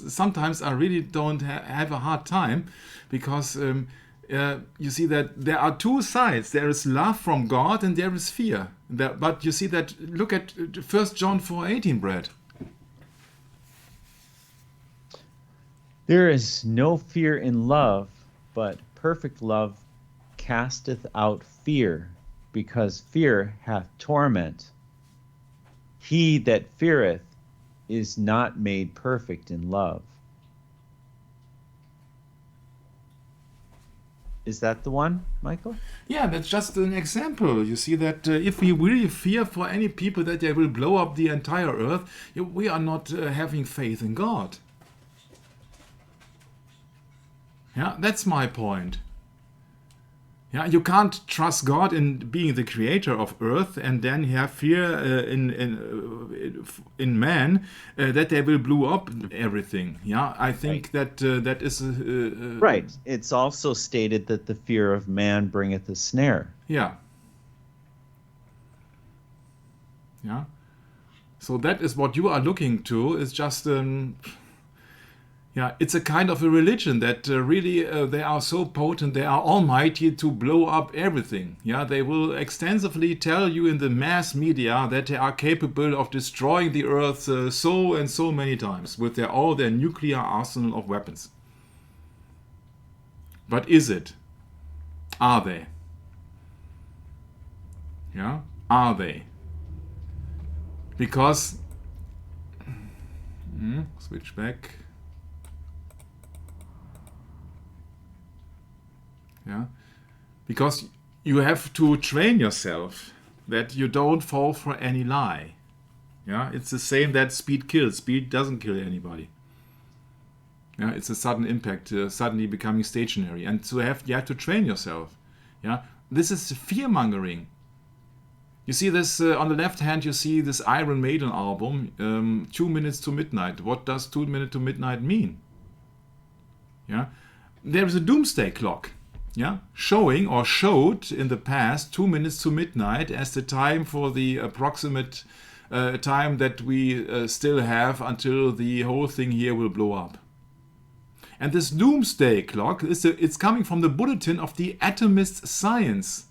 Sometimes I really don't have a hard time, because you see that there are two sides. There is love from God and there is fear. But you see that, look at 1 John 4:18, Brad. There is no fear in love, but perfect love casteth out fear, because fear hath torment. He that feareth is not made perfect in love. Is that the one, Michael? Yeah, that's just an example. You see that if we really fear for any people that they will blow up the entire earth, we are not having faith in God. Yeah, that's my point. Yeah, you can't trust God in being the creator of earth and then have fear in man that they will blow up everything. Yeah, I think that that is right. It's also stated that the fear of man bringeth a snare. Yeah. Yeah. So that is what you are looking to. Is just yeah, it's a kind of a religion that really they are so potent, they are almighty to blow up everything. Yeah, they will extensively tell you in the mass media that they are capable of destroying the earth so and so many times with all their nuclear arsenal of weapons. But is it? Are they? Yeah, are they? Because switch back. Yeah, because you have to train yourself that you don't fall for any lie. Yeah, it's the same that speed kills. Speed doesn't kill anybody. Yeah, it's a sudden impact, suddenly becoming stationary, and so you have to train yourself. Yeah, this is fear mongering. You see this on the left hand. You see this Iron Maiden album, 2 minutes to midnight. What does 2 minutes to midnight mean? Yeah, there is a doomsday clock. Yeah, showing or showed in the past 2 minutes to midnight as the time for the approximate time that we still have until the whole thing here will blow up. And this doomsday clock it's coming from the bulletin of the atomist science,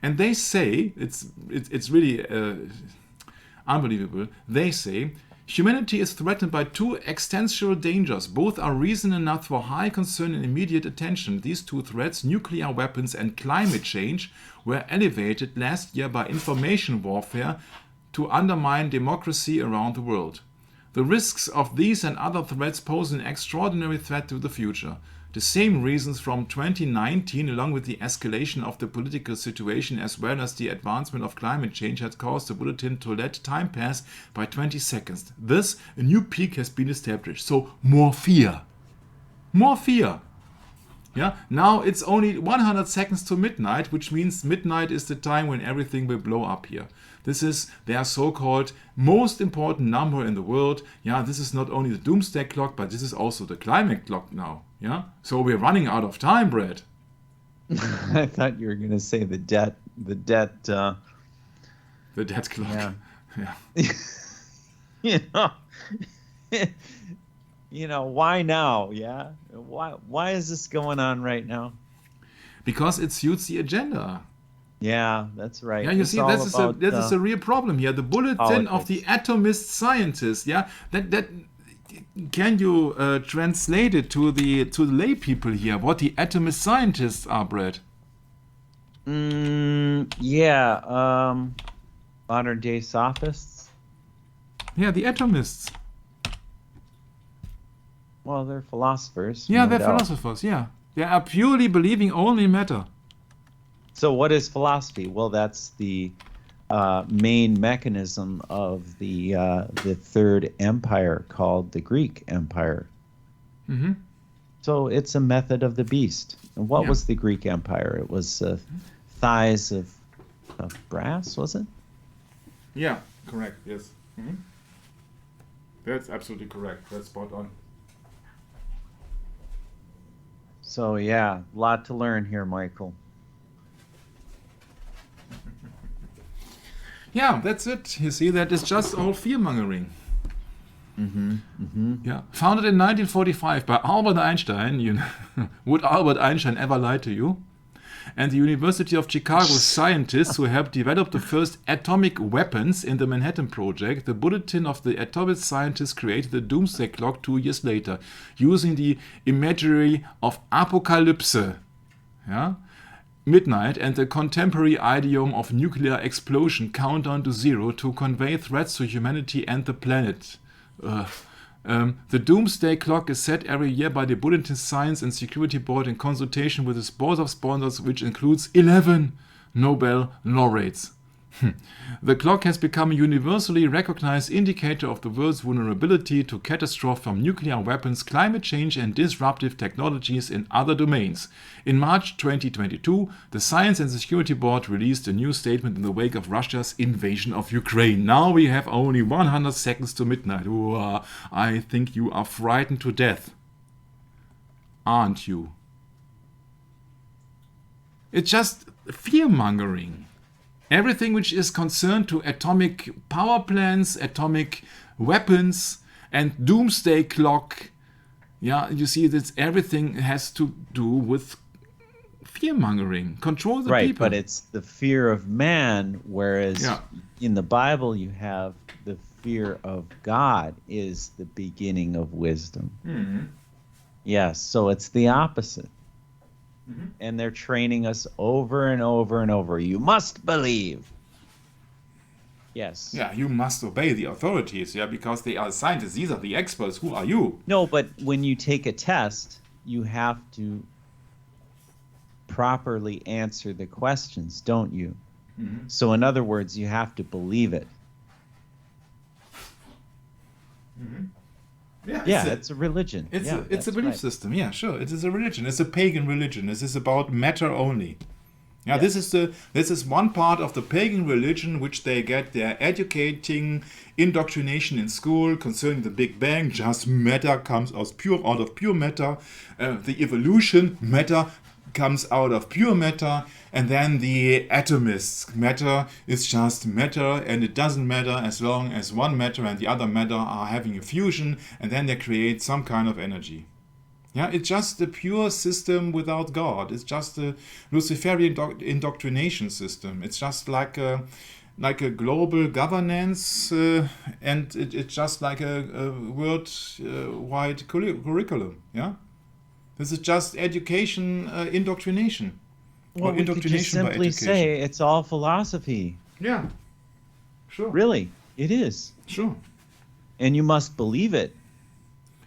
and they say it's really unbelievable. They say humanity is threatened by two existential dangers. Both are reason enough for high concern and immediate attention. These two threats, nuclear weapons and climate change, were elevated last year by information warfare to undermine democracy around the world. The risks of these and other threats pose an extraordinary threat to the future. The same reasons from 2019, along with the escalation of the political situation as well as the advancement of climate change, had caused the bulletin to let time pass by 20 seconds. Thus, a new peak has been established. So, more fear. More fear. Yeah. Now it's only 100 seconds to midnight, which means midnight is the time when everything will blow up here. This is their so-called most important number in the world. Yeah, this is not only the doomsday clock, but this is also the climate clock now. Yeah, so we're running out of time, Brad. I thought you were going to say the debt. The debt clock. Yeah. You know, why now? Yeah, why is this going on right now? Because it suits the agenda. Yeah, that's right. Yeah, you see, that is a real problem here. The bulletin politics of the atomist scientists. Yeah, that can you translate it to the lay people here? What the atomist scientists are, Brad? Yeah, modern day sophists. Yeah, the atomists. Well, they're philosophers. Yeah, they're philosophers. Yeah, they are purely believing only in matter. So what is philosophy? Well, that's the main mechanism of the third empire called the Greek Empire. Mm-hmm. So it's a method of the beast. And what was the Greek Empire? It was thighs of brass, was it? Yeah, correct. Yes. Mm-hmm. That's absolutely correct. That's spot on. So yeah, a lot to learn here, Michael. Yeah, that's it. You see, that is just all fear-mongering. Mm-hmm. Mm-hmm. Yeah, founded in 1945 by Albert Einstein. Would Albert Einstein ever lie to you? And the University of Chicago scientists who helped develop the first atomic weapons in the Manhattan Project. The bulletin of the atomic scientists created the doomsday clock 2 years later, using the imagery of apocalypse. Yeah? midnight and the contemporary idiom of nuclear explosion countdown to zero to convey threats to humanity and the planet. The doomsday clock is set every year by the Bulletin Science and Security Board in consultation with its board of sponsors, which includes 11 Nobel laureates. The clock has become a universally recognized indicator of the world's vulnerability to catastrophe from nuclear weapons, climate change, and disruptive technologies in other domains. In March 2022, the Science and Security Board released a new statement in the wake of Russia's invasion of Ukraine. Now we have only 100 seconds to midnight. Ooh, I think you are frightened to death. Aren't you? It's just fear-mongering. Everything which is concerned to atomic power plants, atomic weapons, and doomsday clock, yeah, you see that everything has to do with fear-mongering. Control the people. Right, but it's the fear of man, whereas in the Bible you have the fear of God is the beginning of wisdom. Mm-hmm. Yes, so it's the opposite. Mm-hmm. And they're training us over and over and over. You must believe. Yes. Yeah, you must obey the authorities, because they are scientists. These are the experts. Who are you? No, but when you take a test, you have to properly answer the questions, don't you? Mm-hmm. So in other words, you have to believe it. Mm-hmm. Yeah, it's a religion. It's a belief system. Yeah, sure. It is a religion. It's a pagan religion. This is about matter only. Yeah, this is one part of the pagan religion which they get their educating indoctrination in school concerning the Big Bang. Just matter comes out of pure matter. The evolution, matter comes out of pure matter, and then the atomists, matter is just matter, and it doesn't matter as long as one matter and the other matter are having a fusion, and then they create some kind of energy. Yeah, it's just a pure system without God. It's just a Luciferian indoctrination system. It's just like a global governance, and it's just like a world-wide curriculum. Yeah. This is just education, indoctrination. Well, we could just simply say it's all philosophy. Yeah, sure. Really, it is. Sure. And you must believe it.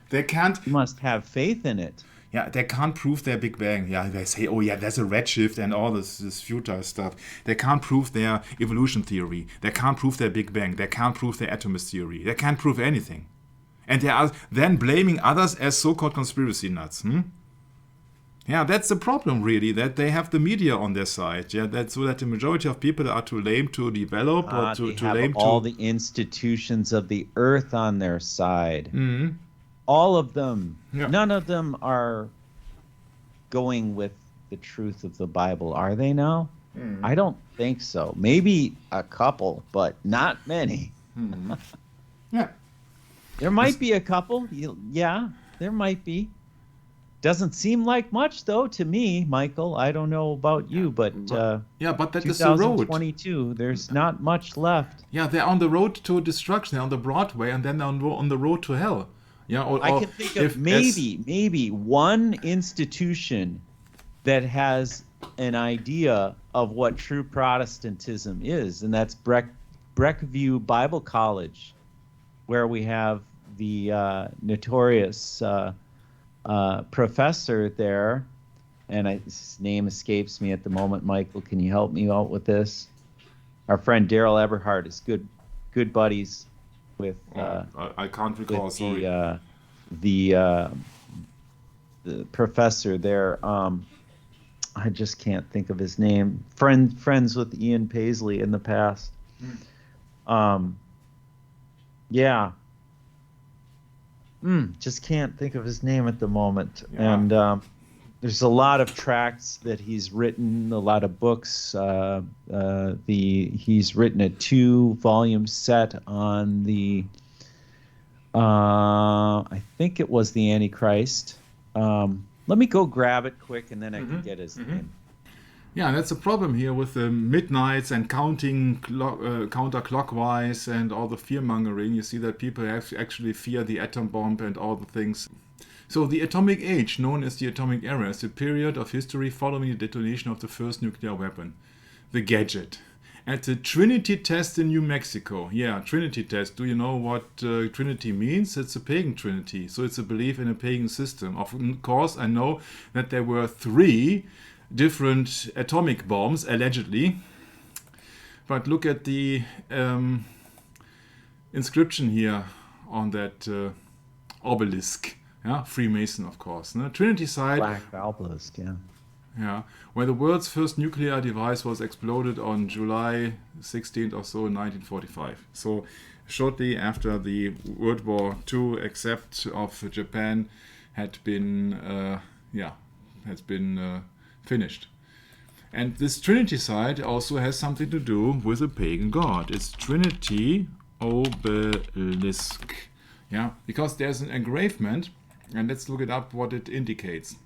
They can't. You must have faith in it. Yeah, they can't prove their Big Bang. Yeah, they say, oh yeah, there's a redshift and all this futile stuff. They can't prove their evolution theory. They can't prove their Big Bang. They can't prove their atomist theory. They can't prove anything. And they are then blaming others as so-called conspiracy nuts. Yeah, that's the problem, really, that they have the media on their side. Yeah, that's so that the majority of people are too lame to develop or too lame to... all the institutions of the earth on their side. Mm-hmm. All of them. Yeah. None of them are going with the truth of the Bible, are they now? Mm-hmm. I don't think so. Maybe a couple, but not many. Mm-hmm. Yeah. There might be a couple. Yeah, there might be. Doesn't seem like much, though, to me, Michael. I don't know about you, but but that is the road. 2022, there's not much left. Yeah, they're on the road to destruction. They're on the Broadway, and then they're on the road to hell. Yeah, I can think of maybe one institution that has an idea of what true Protestantism is, and that's Breckview Bible College, where we have the notorious professor there, and his name escapes me at the moment. Michael, can you help me out with this? Our friend Daryl Eberhard is good buddies with. I can't recall. Sorry. The professor there. I just can't think of his name. Friends with Ian Paisley in the past. Yeah. Just can't think of his name at the moment. Yeah. And there's a lot of tracts that he's written, a lot of books. He's written a 2-volume set on the, I think it was the Antichrist. Let me go grab it quick, and then I can get his name. Yeah, that's a problem here with the midnights and counting counterclockwise and all the fear mongering. You see that people actually fear the atom bomb and all the things. So the atomic age, known as the atomic era, is the period of history following the detonation of the first nuclear weapon, the gadget. At the Trinity test in New Mexico. Yeah, Trinity test. Do you know what Trinity means? It's a pagan Trinity. So it's a belief in a pagan system. Of course, I know that there were 3 different atomic bombs, allegedly. But look at the inscription here on that obelisk. Yeah, Freemason, of course. No? Trinity site. Black obelisk, yeah. Yeah, where the world's first nuclear device was exploded on July 16th or so in 1945. So shortly after the World War II, except of Japan, had been finished. And this Trinity site also has something to do with a pagan god. It's Trinity obelisk. Yeah, because there's an engravement, and let's look it up what it indicates.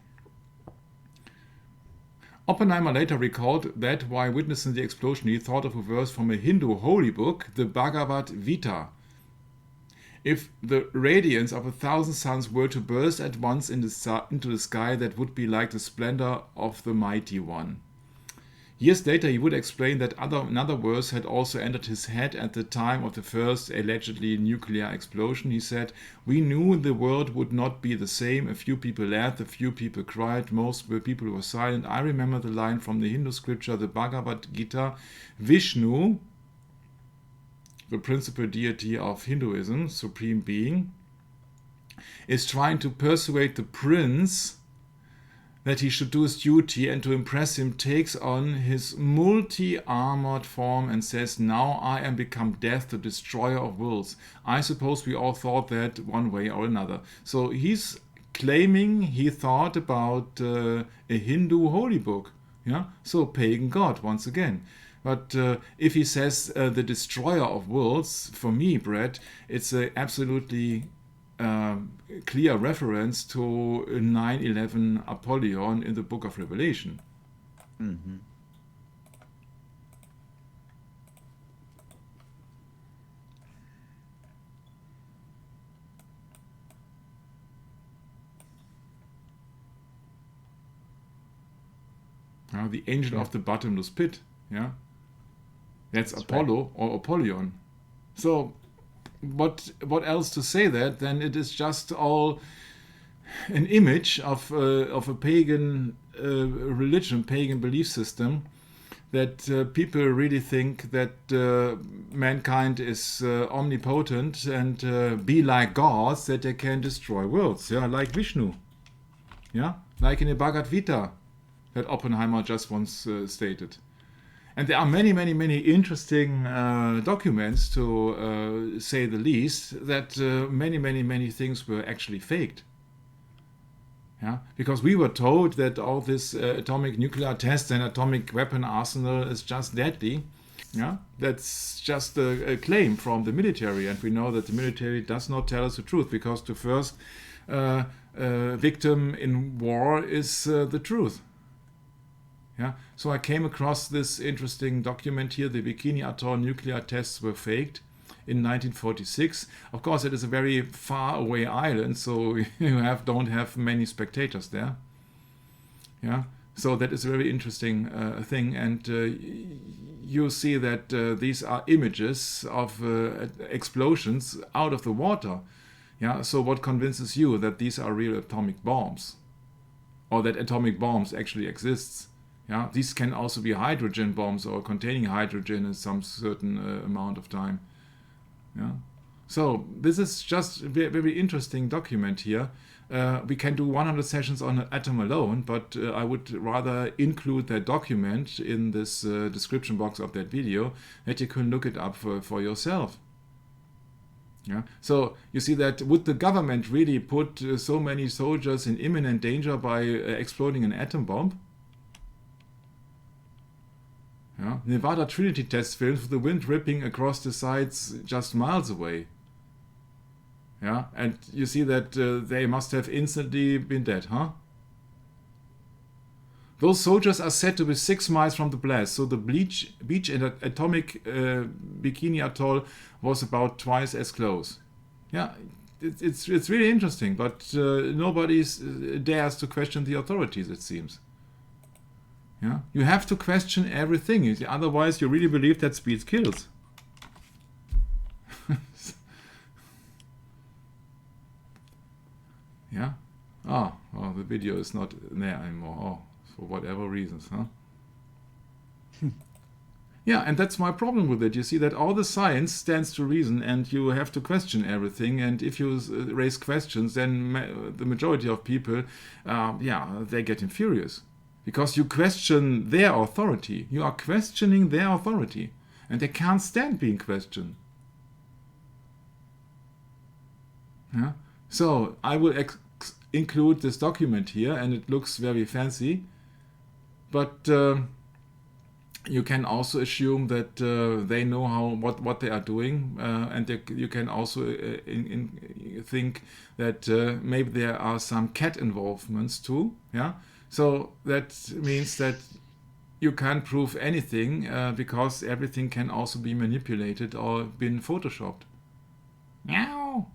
Oppenheimer later recalled that while witnessing the explosion, he thought of a verse from a Hindu holy book, the Bhagavad Gita. If the radiance of 1,000 suns were to burst at once into the sky, that would be like the splendor of the Mighty One. Years later, he would explain that another verse had also entered his head at the time of the first allegedly nuclear explosion. He said, "We knew the world would not be the same. A few people laughed, a few people cried, most people were silent." I remember the line from the Hindu scripture, the Bhagavad Gita. Vishnu, the principal deity of Hinduism, supreme being, is trying to persuade the prince that he should do his duty, and to impress him takes on his multi-armored form and says, "Now I am become death, the destroyer of worlds." I suppose we all thought that one way or another. So he's claiming he thought about a Hindu holy book. Yeah, so pagan god once again. But if he says the destroyer of worlds, for me, Brett, it's a absolutely clear reference to 9/11 Apollyon in the book of Revelation. Mm-hmm. The angel of the bottomless pit. Yeah, that's Apollo right. or Apollyon. So what else to say that then it is just all an image of a pagan religion, pagan belief system, that people really think that mankind is omnipotent and be like gods, that they can destroy worlds, yeah, like Vishnu, yeah, like in the Bhagavad Gita that Oppenheimer just once stated. And there are many, many, many interesting documents, to say the least, that many, many, many things were actually faked. Yeah, because we were told that all this atomic nuclear tests and atomic weapon arsenal is just deadly. Yeah, that's just a claim from the military, and we know that the military does not tell us the truth, because the first victim in war is the truth. Yeah, so I came across this interesting document here. The Bikini Atoll nuclear tests were faked in 1946. Of course, it is a very far away island, so you don't have many spectators there. Yeah, so that is a very interesting thing, and you see that these are images of explosions out of the water. Yeah, so what convinces you that these are real atomic bombs, or that atomic bombs actually exists? Yeah, these can also be hydrogen bombs or containing hydrogen in some certain amount of time. Yeah, so this is just a very interesting document here. We can do 100 sessions on an atom alone, but I would rather include that document in this description box of that video, that you can look it up for yourself. Yeah. So you see that, would the government really put so many soldiers in imminent danger by exploding an atom bomb? Yeah. Nevada Trinity test films with the wind ripping across the sites just miles away. Yeah, and you see that they must have instantly been dead, huh? Those soldiers are said to be 6 miles from the blast. So the beach and atomic Bikini Atoll was about twice as close. Yeah, it's really interesting, but nobody dares to question the authorities, it seems. Yeah, you have to question everything. Otherwise, you really believe that speed kills. Yeah. Oh, the video is not there anymore. Oh, for whatever reasons, huh? Yeah, and that's my problem with it. You see that all the science stands to reason, and you have to question everything. And if you raise questions, then the majority of people, they get furious. Because you question their authority. You are questioning their authority. And they can't stand being questioned. Yeah? So I will include this document here, and it looks very fancy. But you can also assume that they know what they are doing. And you can also think that maybe there are some cat involvements too. Yeah. So that means that you can't prove anything because everything can also be manipulated or been photoshopped. Meow.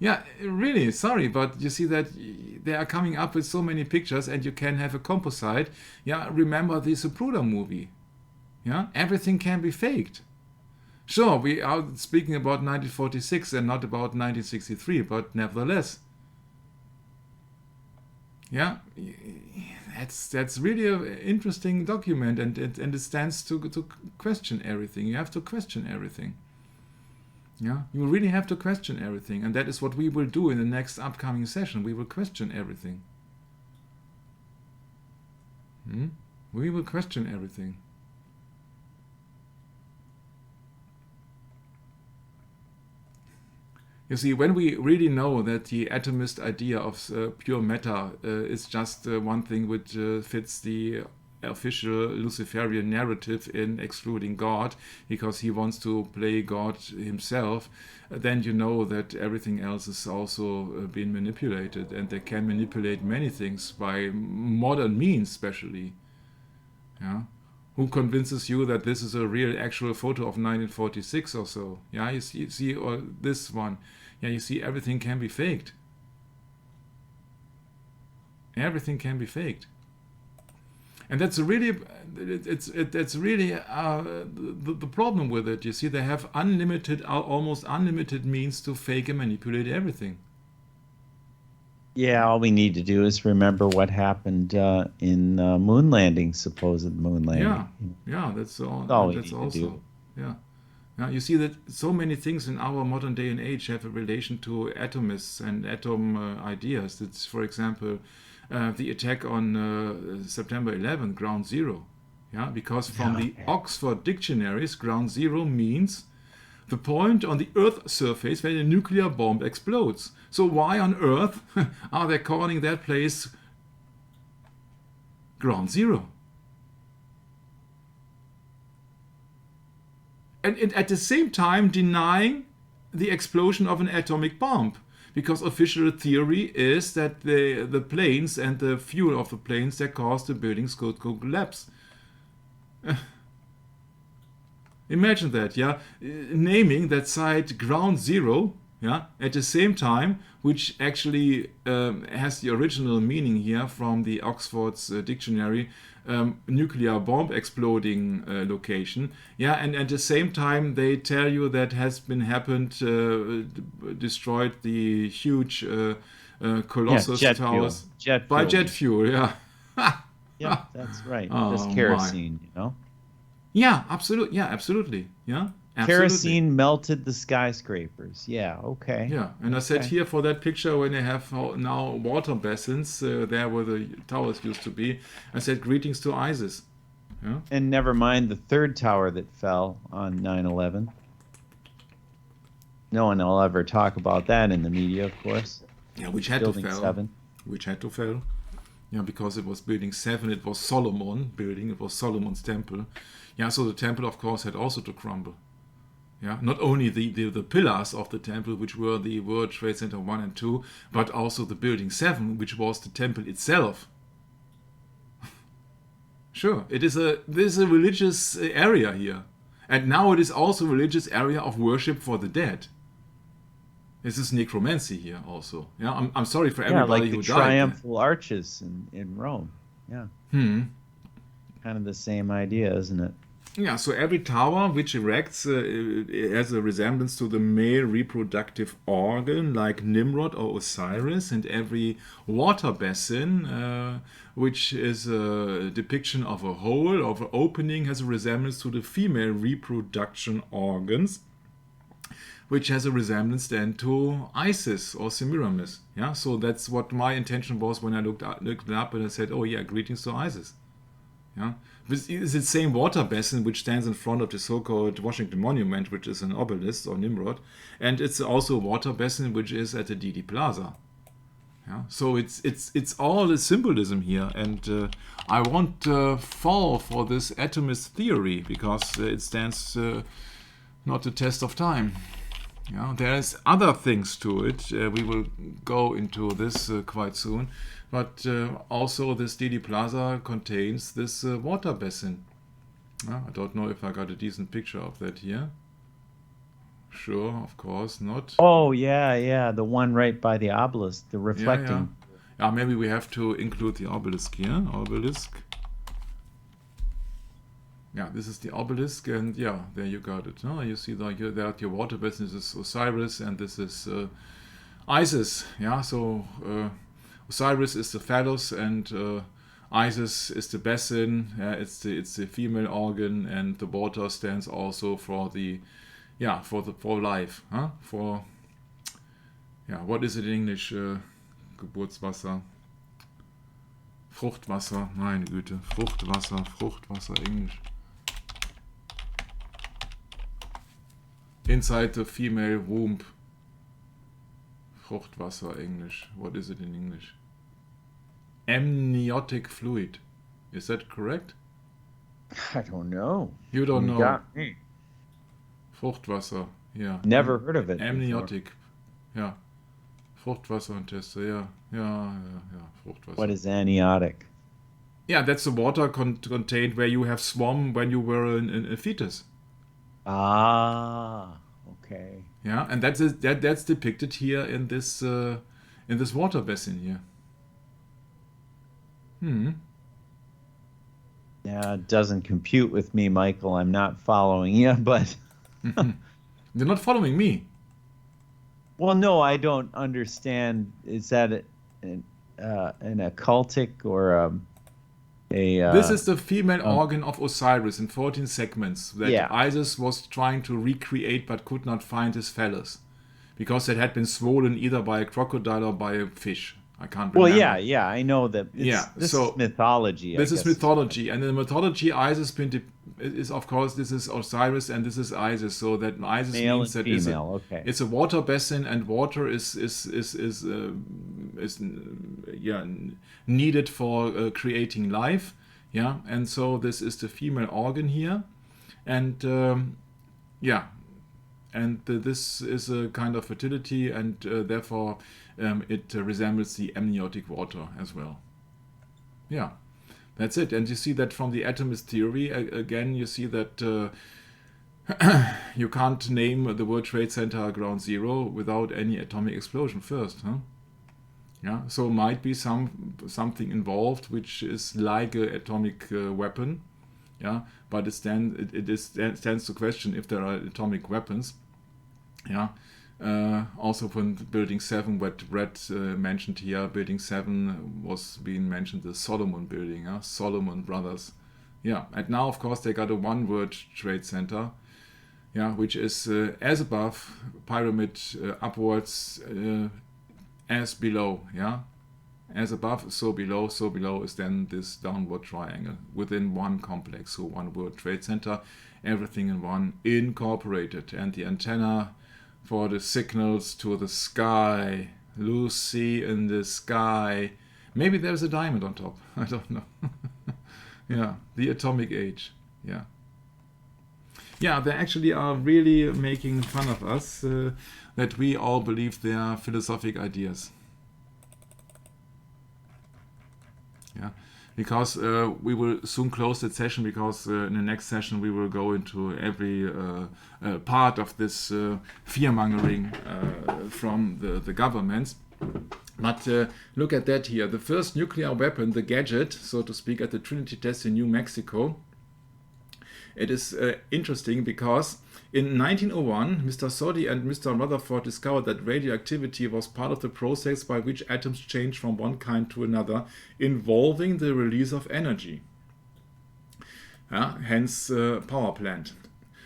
Yeah, really, sorry, but you see that they are coming up with so many pictures and you can have a composite. Yeah, remember the Zapruder movie. Yeah, everything can be faked. Sure, we are speaking about 1946 and not about 1963, but nevertheless. Yeah, that's really an interesting document, and it stands to question everything. You have to question everything. Yeah, you really have to question everything, and that is what we will do in the next upcoming session. We will question everything. We will question everything. You see, when we really know that the atomist idea of pure matter is just one thing which fits the official Luciferian narrative in excluding God, because he wants to play God himself, then you know that everything else is also being manipulated, and they can manipulate many things by modern means, especially. Yeah. Who convinces you that this is a real actual photo of 1946 or so? Yeah, you see or this one. Yeah, you see everything can be faked. Everything can be faked. And that's really, that's really the problem with it. You see, they have unlimited, almost unlimited means to fake and manipulate everything. Yeah, all we need to do is remember what happened in moon landing, supposed moon landing. Yeah, that's all. All we That's need to also, do. yeah. Now you see that so many things in our modern day and age have a relation to atomists and atom ideas. It's, for example, the attack on September 11th, ground zero. Yeah, because from the Oxford dictionaries, ground zero means the point on the Earth's surface where a nuclear bomb explodes. So why on earth are they calling that place ground zero? And at the same time denying the explosion of an atomic bomb. Because official theory is that the planes and the fuel of the planes that caused the buildings to collapse. Imagine that, yeah? Naming that site ground zero, yeah, at the same time, which actually has the original meaning here from the Oxford's dictionary, nuclear bomb exploding location, yeah, and at the same time they tell you that has been happened, destroyed the huge Colossus towers by jet fuel, yeah. Yeah, that's right. Oh, Just kerosene, you know. Yeah, absolutely. Yeah, absolutely. Yeah, absolutely. Kerosene melted the skyscrapers. Yeah, okay. Yeah, and I said here for that picture when they have now water basins there where the towers used to be, I said greetings to ISIS. Yeah? And never mind the third tower that fell on 9/11. No one will ever talk about that in the media, of course. Yeah, which had Building to fail. 7. Which had to fail. Yeah, because it was building 7, it was Solomon building, it was Solomon's temple. Yeah, so the temple, of course, had also to crumble. Yeah, not only the pillars of the temple, which were the World Trade Center 1 and 2, but also the building 7, which was the temple itself. Sure, this is a religious area here. And now it is also a religious area of worship for the dead. This is necromancy here also. Yeah, I'm sorry for everybody like the who died. triumphal arches in Rome. Yeah. Kind of the same idea, isn't it? Yeah, so every tower which erects has a resemblance to the male reproductive organ, like Nimrod or Osiris, and every water basin, which is a depiction of a hole, of an opening, has a resemblance to the female reproduction organs, which has a resemblance then to Isis or Semiramis. Yeah, so that's what my intention was when I looked it up and I said, oh yeah, greetings to Isis. Yeah. This is the same water basin which stands in front of the so-called Washington Monument, which is an obelisk or Nimrod, and it's also a water basin which is at the Didi Plaza. Yeah, so it's all a symbolism here, and I won't fall for this atomist theory because it stands not the test of time. Yeah, there's other things to it. We will go into this quite soon. But also this Didi Plaza contains this water basin. I don't know if I got a decent picture of that here. Sure, of course not. Oh, yeah. The one right by the obelisk, the reflecting. Yeah, maybe we have to include the obelisk here. Obelisk. Yeah, this is the obelisk, and yeah, there you got it. No, you see there your water basin. This is Osiris, and this is Isis. Yeah, so Osiris is the phallus, and Isis is the basin. It's the female organ, and the water stands also for for life. Huh? For what is it in English? Geburtswasser. Fruchtwasser. Meine Güte. Fruchtwasser, Englisch. Inside the female womb. Fruchtwasser, English. What is it in English? Amniotic fluid. Is that correct? I don't know. You don't know. Got me. Fruchtwasser. Yeah. Never heard of it. Amniotic. Before. Yeah. Fruchtwasser und Teste. Yeah. Fruchtwasser. What is amniotic? Yeah, that's the water contained where you have swum when you were a fetus. Ah, okay. Yeah, and that's depicted here in this water basin here. Yeah, it doesn't compute with me, Michael. I'm not following you, but You're not following me. Well, no, I don't understand. Is that an occultic or a? This is the female organ of Osiris in 14 segments that Isis was trying to recreate but could not find his phallus because it had been swollen either by a crocodile or by a fish. I can't remember. Well, yeah, I know that. This is mythology. This is mythology, and in the mythology, Isis is of course this is Osiris and this is Isis. So that Isis male means and that female. it's a water basin, and water is needed for creating life. Yeah, and so this is the female organ here, and this is a kind of fertility, and therefore it resembles the amniotic water as well. Yeah, that's it. And you see that from the atomist theory, again, you see that you can't name the World Trade Center Ground Zero without any atomic explosion first, huh? Yeah, so might be something involved which is like an atomic weapon. Yeah, but it stands to question if there are atomic weapons. Yeah, also from Building 7, what Brett mentioned here, Building 7 was being mentioned, the Solomon Building, Solomon Brothers. Yeah, and now of course they got a One World Trade Center, yeah, which is as above, pyramid upwards, as below, yeah. As above, so below is then this downward triangle within one complex, so One World Trade Center, everything in one, incorporated, and the antenna for the signals to the sky, Lucy in the sky. Maybe there's a diamond on top, I don't know. Yeah, the atomic age, yeah. Yeah, they actually are really making fun of us that we all believe their philosophic ideas. Yeah, because we will soon close that session, because in the next session we will go into every part of this fear-mongering from the governments. But look at that here. The first nuclear weapon, the gadget, so to speak, at the Trinity test in New Mexico. It is interesting because in 1901, Mr. Soddy and Mr. Rutherford discovered that radioactivity was part of the process by which atoms change from one kind to another, involving the release of energy. Hence, power plant.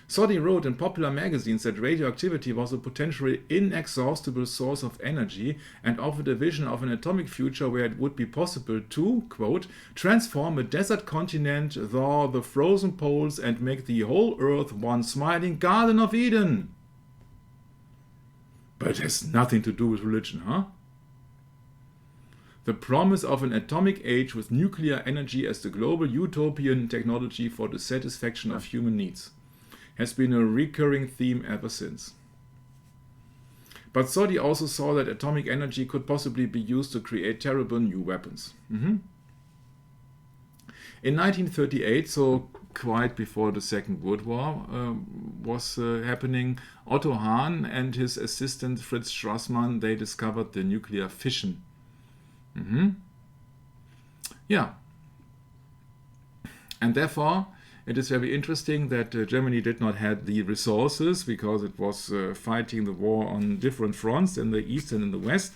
Soddy wrote in popular magazines that radioactivity was a potentially inexhaustible source of energy and offered a vision of an atomic future where it would be possible to, quote, transform a desert continent, thaw the frozen poles, and make the whole earth one smiling Garden of Eden. But it has nothing to do with religion, huh? The promise of an atomic age with nuclear energy as the global utopian technology for the satisfaction of human needs has been a recurring theme ever since. But Soddy also saw that atomic energy could possibly be used to create terrible new weapons. In 1938, so quite before the Second World War was happening, Otto Hahn and his assistant Fritz Strassmann, they discovered the nuclear fission. Yeah. And therefore, it is very interesting that Germany did not have the resources, because it was fighting the war on different fronts in the East and in the West.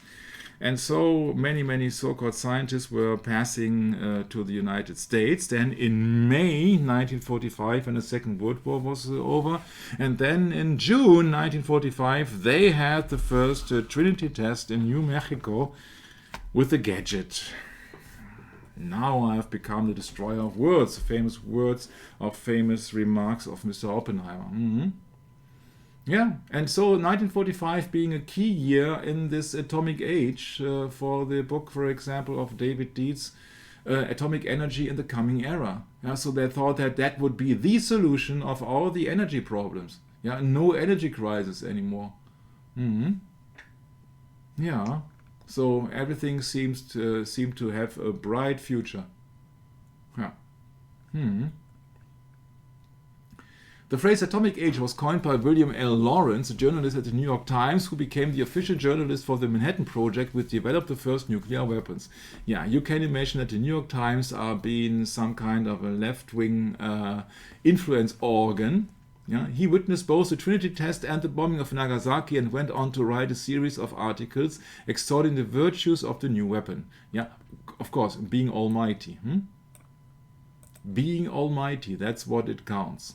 And so many so-called scientists were passing to the United States. Then in May 1945, when the Second World War was over, and then in June 1945, they had the first Trinity test in New Mexico with the gadget. Now I have become the destroyer of words, famous words of famous remarks of Mr. Oppenheimer. Yeah, and so 1945 being a key year in this atomic age for the book, for example, of David Dietz, Atomic Energy in the Coming Era. Yeah, so they thought that that would be the solution of all the energy problems. Yeah, no energy crisis anymore. Yeah. So everything seems to have a bright future. Yeah. The phrase atomic age was coined by William L. Lawrence, a journalist at the New York Times, who became the official journalist for the Manhattan Project, which developed the first nuclear weapons. Yeah, you can imagine that the New York Times are being some kind of a left-wing influence organ. Yeah, he witnessed both the Trinity test and the bombing of Nagasaki and went on to write a series of articles extolling the virtues of the new weapon. Yeah, of course, being almighty. Being almighty, that's what it counts.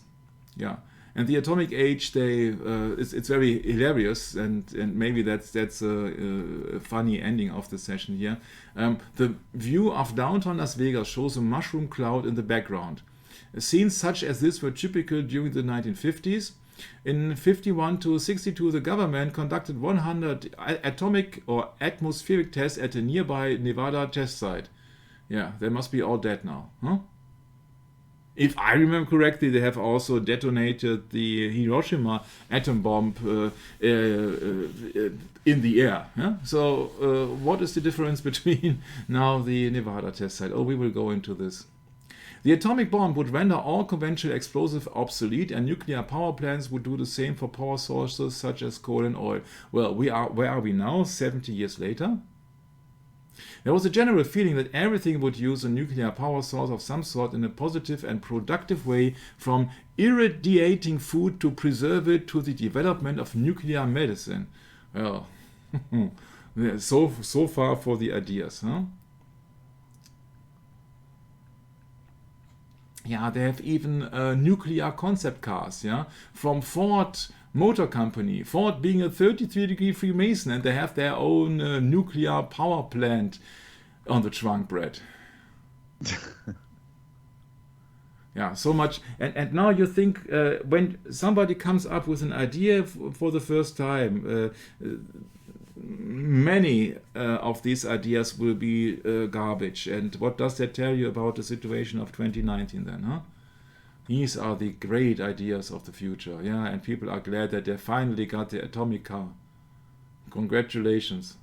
Yeah, and the atomic age, it's very hilarious, and maybe that's a funny ending of the session here. The view of downtown Las Vegas shows a mushroom cloud in the background. Scenes such as this were typical during the 1950s. In 51 to 62, the government conducted 100 atomic or atmospheric tests at a nearby Nevada test site. Yeah, they must be all dead now, huh? If I remember correctly, they have also detonated the Hiroshima atom bomb in the air. Yeah? So what is the difference between now the Nevada test site? Oh, we will go into this. The atomic bomb would render all conventional explosives obsolete, and nuclear power plants would do the same for power sources such as coal and oil. Well, where are we now, 70 years later? There was a general feeling that everything would use a nuclear power source of some sort in a positive and productive way, from irradiating food to preserve it to the development of nuclear medicine. Well, so far for the ideas, huh? Yeah, they have even nuclear concept cars, yeah, from Ford Motor Company. Ford being a 33-degree Freemason, and they have their own nuclear power plant on the trunk, Brett. Yeah, so much. And now you think when somebody comes up with an idea for the first time, many of these ideas will be garbage. And what does that tell you about the situation of 2019 then, huh? These are the great ideas of the future, yeah, and people are glad that they finally got the atomic car. Congratulations.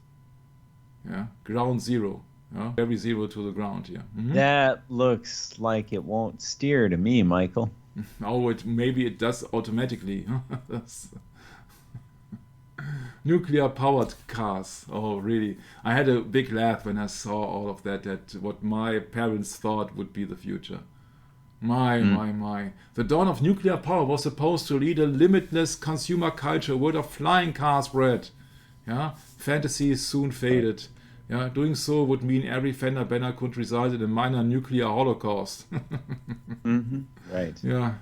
Yeah, ground zero. Yeah, very zero to the ground here. That looks like it won't steer to me, Michael. Oh, maybe it does automatically. Nuclear powered cars. Oh, really? I had a big laugh when I saw all of that, what my parents thought would be the future. My. The dawn of nuclear power was supposed to lead a limitless consumer culture, a world of flying cars bred. Yeah, fantasy soon faded. Yeah, doing so would mean every fender bender could result in a minor nuclear holocaust. Right. Yeah.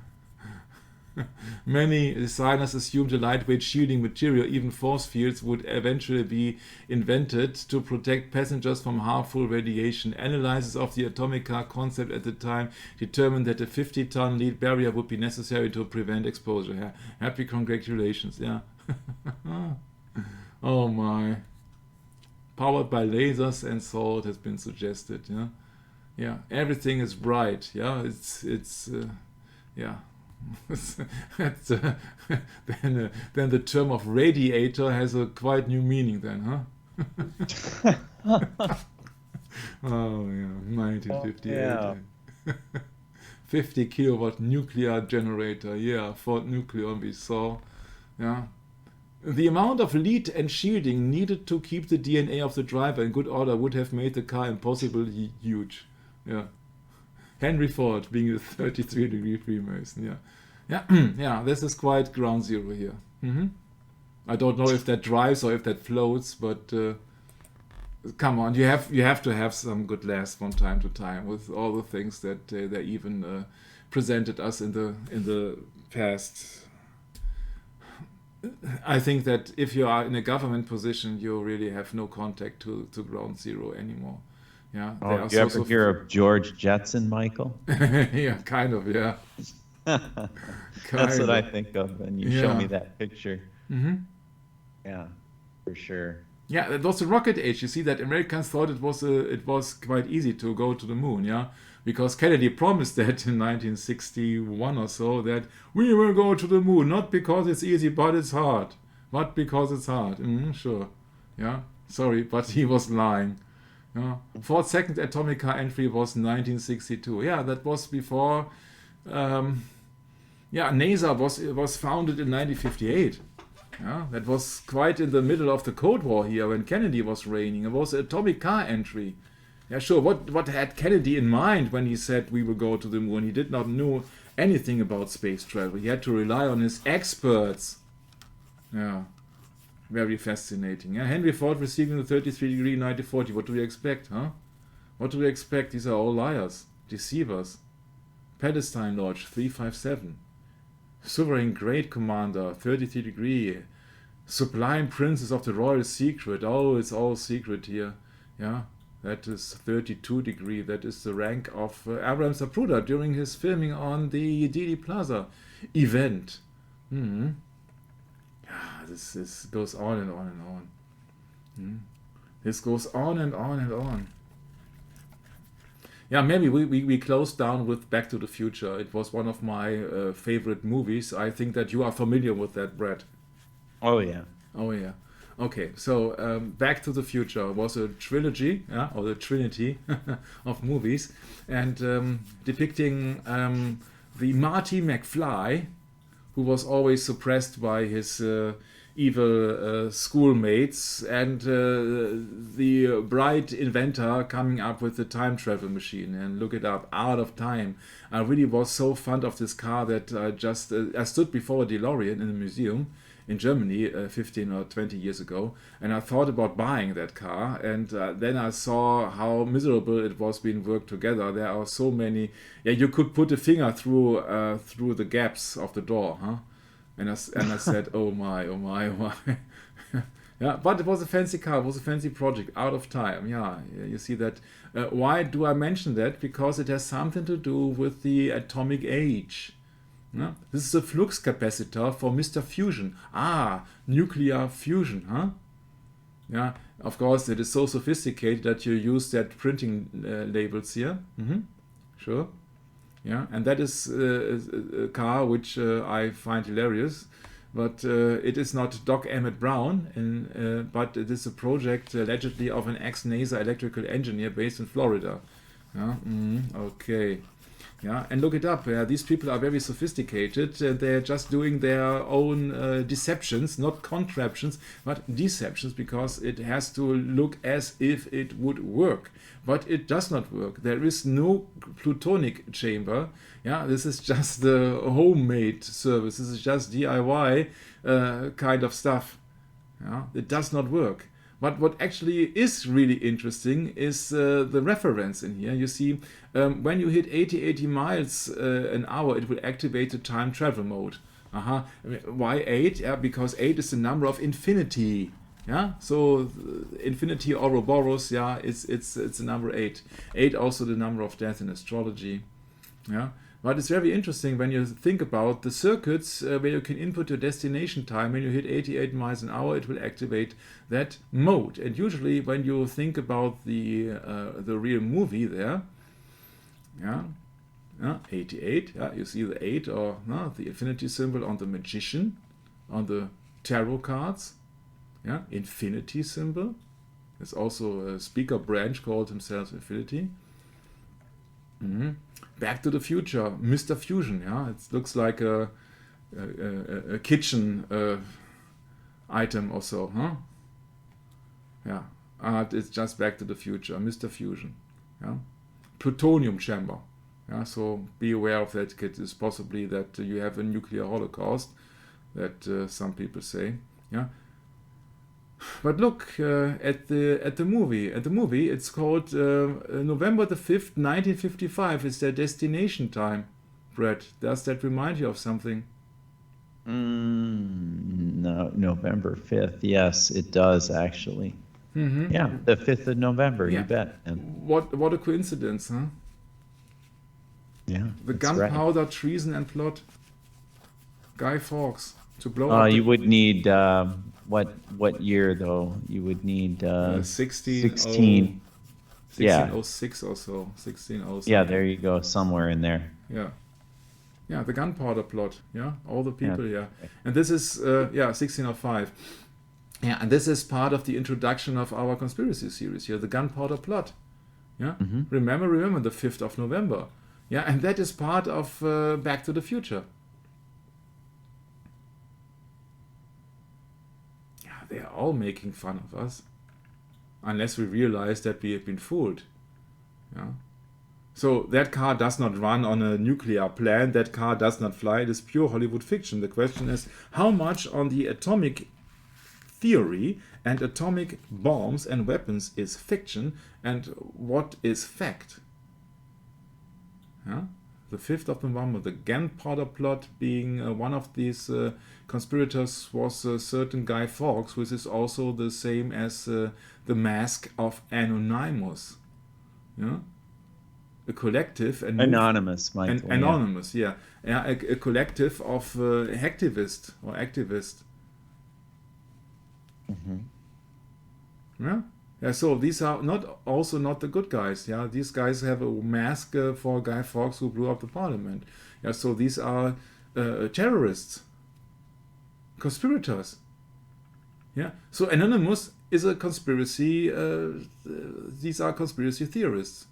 Many designers assumed a lightweight shielding material, even force fields, would eventually be invented to protect passengers from harmful radiation. Analysis of the atomic car concept at the time determined that a 50-ton lead barrier would be necessary to prevent exposure. Yeah. Happy congratulations. Yeah. Oh my. Powered by lasers and salt has been suggested. Yeah. Yeah. Everything is bright. Yeah. It's yeah. then the term of radiator has a quite new meaning then, huh? Oh yeah, 1958. Yeah. 50 kilowatt nuclear generator. Yeah, Fort Nucleon we saw. Yeah. The amount of lead and shielding needed to keep the DNA of the driver in good order would have made the car impossibly huge. Yeah. Henry Ford being a 33-degree Freemason, yeah, this is quite ground zero here. I don't know if that drives or if that floats, but come on, you have to have some good laughs from time to time with all the things that they even presented us in the past. I think that if you are in a government position, you really have no contact to ground zero anymore. Yeah. Oh, you ever hear of George Jetson, Michael? Yeah, kind of, yeah. That's what I think of when you show me that picture. Yeah, for sure. Yeah, it was the rocket age. You see that Americans thought it was quite easy to go to the moon, yeah, because Kennedy promised that in 1961 or so, that we will go to the moon, not because it's easy, but it's hard. But because it's hard. Sure. Yeah. Sorry, but he was lying. Yeah. Ford's second atomic car entry was 1962. Yeah, that was before. NASA was founded in 1958. Yeah, that was quite in the middle of the Cold War here when Kennedy was reigning. It was an atomic car entry. Yeah, sure. What had Kennedy in mind when he said we will go to the moon? He did not know anything about space travel. He had to rely on his experts. Yeah. Very fascinating. Yeah, Henry Ford receiving the 33-degree 1940. What do we expect, huh? What do we expect? These are all liars, deceivers. Palestine Lodge 357. Sovereign Great Commander 33-degree. Sublime Princess of the Royal Secret. Oh, it's all secret here. Yeah, that is 32-degree. That is the rank of Abraham Zapruder during his filming on the Dealey Plaza event. This goes on and on and on. This goes on and on and on. Yeah, maybe we closed down with Back to the Future. It was one of my favorite movies. I think that you are familiar with that, Brad. Oh, yeah. Oh, yeah. Okay, so Back to the Future was a trilogy, yeah, or the trinity of movies, and depicting the Marty McFly, who was always suppressed by his evil schoolmates, and the bright inventor coming up with the time travel machine. And look it up, Out of Time. I really was so fond of this car that I stood before a DeLorean in a museum in Germany 15 or 20 years ago, and I thought about buying that car, and then I saw how miserable it was being worked together. There are so many, you could put a finger through the gaps of the door, huh? And I said, oh my. Yeah, but it was a fancy car, it was a fancy project, Out of Time. Yeah, you see that. Why do I mention that? Because it has something to do with the atomic age. Yeah? This is a flux capacitor for Mr. Fusion. Nuclear fusion, huh? Yeah, of course, it is so sophisticated that you use that printing labels here. Sure. Yeah, and that is a car which I find hilarious. But it is not Doc Emmett Brown, but it is a project allegedly of an ex-NASA electrical engineer based in Florida. Yeah? Okay. Yeah, and look it up. These people are very sophisticated. They're just doing their own deceptions, not contraptions, but deceptions, because it has to look as if it would work. But it does not work. There is no plutonic chamber. Yeah, this is just the homemade service. This is just DIY kind of stuff. Yeah, it does not work. But what actually is really interesting is the reference in here. You see, when you hit 80 miles an hour, it will activate the time travel mode. Why 8? Yeah, because 8 is the number of infinity. Yeah, so infinity Ouroboros, yeah, it's the number 8. 8 also the number of death in astrology. Yeah. But it's very interesting when you think about the circuits where you can input your destination time. When you hit 88 miles an hour, it will activate that mode. And usually, when you think about the real movie there, yeah, 88, yeah, you see the 8 or the infinity symbol on the magician, on the tarot cards, yeah, infinity symbol. There's also a speaker branch called himself Infinity. Back to the Future, Mr. Fusion. Yeah, it looks like a kitchen item or so, huh? Yeah, it's just Back to the Future, Mr. Fusion. Yeah, plutonium chamber. Yeah, so be aware of that. It is possibly that you have a nuclear holocaust, that some people say. Yeah. But look at the movie. At the movie, it's called November the 5th, 1955. It's their destination time. Brett, does that remind you of something? No, November 5th. Yes, it does actually. Yeah, the 5th of November. Yeah. You bet. What a coincidence, huh? Yeah. The that's right. gunpowder, treason, and plot. Guy Fawkes to blow up. You would need what year though? You would need 16. Yeah. 1606 or so. 1606. Yeah, there you go. Somewhere in there. Yeah. Yeah, the gunpowder plot. Yeah, all the people. Yeah, and this is 1605. Yeah, and this is part of the introduction of our conspiracy series here, the gunpowder plot. Yeah, remember the 5th of November. Yeah, and that is part of Back to the Future. Yeah, they are all making fun of us, unless we realize that we have been fooled. Yeah. So that car does not run on a nuclear plant, that car does not fly, it is pure Hollywood fiction. The question is, how much on the atomic theory and atomic bombs and weapons is fiction, and what is fact? Yeah? The 5th of November, the gunpowder plot being one of these conspirators was a certain Guy Fawkes, which is also the same as the mask of Anonymous. Yeah? A collective and anonymous, Michael. Anonymous, yeah, a collective of hacktivists or activists. Yeah. So these are not the good guys. Yeah, these guys have a mask for Guy Fawkes who blew up the parliament. Yeah, so these are terrorists, conspirators. Yeah, so Anonymous is a conspiracy. These are conspiracy theorists.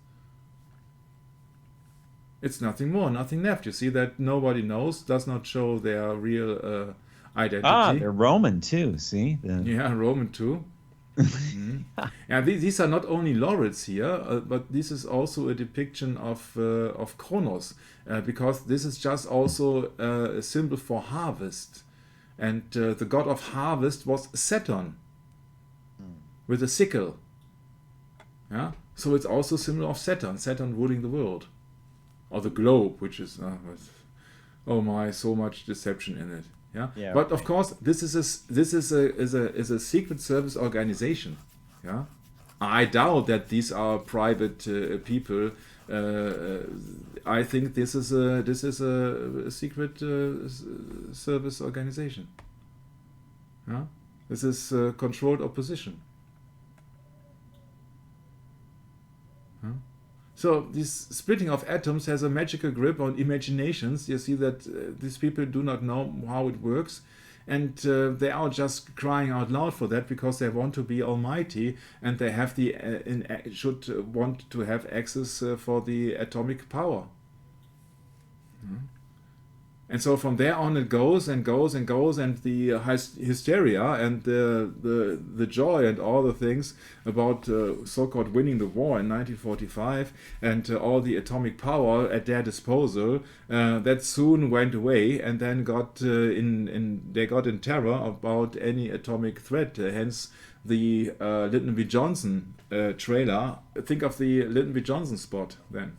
It's nothing more, nothing left. You see that nobody knows, does not show their real identity. They're Roman too, see? Yeah, Roman too. Yeah, these are not only laurels here, but this is also a depiction of Kronos, because this is just also a symbol for harvest. And the god of harvest was Saturn, with a sickle. Yeah, so it's also a symbol of Saturn ruling the world. Or the globe, which is oh my, so much deception in it. Yeah, but of course this is a secret service organization. Yeah, I doubt that these are private people. I think this is a secret service organization. Yeah, this is controlled opposition. So this splitting of atoms has a magical grip on imaginations. You see that these people do not know how it works, and they are just crying out loud for that because they want to be almighty, and they have should want to have access for the atomic power. And so from there on it goes and goes and goes, and the hysteria and the joy and all the things about so-called winning the war in 1945 and all the atomic power at their disposal, that soon went away, and then they got in terror about any atomic threat. Hence the Lyndon B. Johnson trailer. Think of the Lyndon B. Johnson spot then.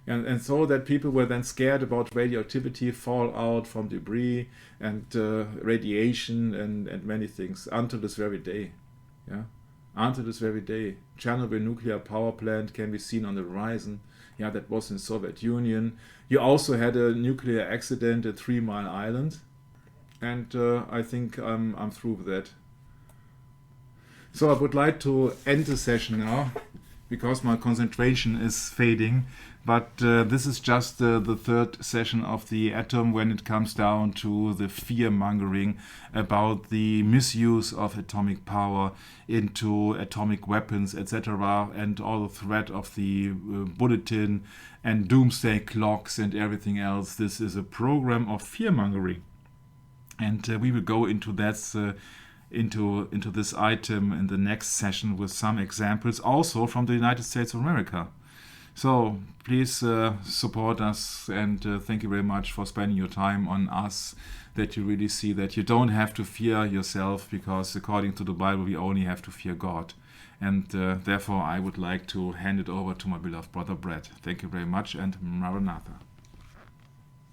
And so that people were then scared about radioactivity, fallout from debris, and radiation, and many things until this very day. Yeah, until this very day, Chernobyl nuclear power plant can be seen on the horizon. Yeah, that was in Soviet Union. You also had a nuclear accident at 3 Mile Island, and I think I'm through with that. So I would like to end the session now, because my concentration is fading. But this is just the third session of the atom when it comes down to the fear-mongering about the misuse of atomic power into atomic weapons, etc., and all the threat of the bulletin and doomsday clocks and everything else. This is a program of fear-mongering. And we will go into that into this item in the next session with some examples also from the United States of America. So please support us, and thank you very much for spending your time on us, that you really see that you don't have to fear yourself, because according to the Bible we only have to fear God. And therefore I would like to hand it over to my beloved brother Brett. Thank you very much, and Maranatha.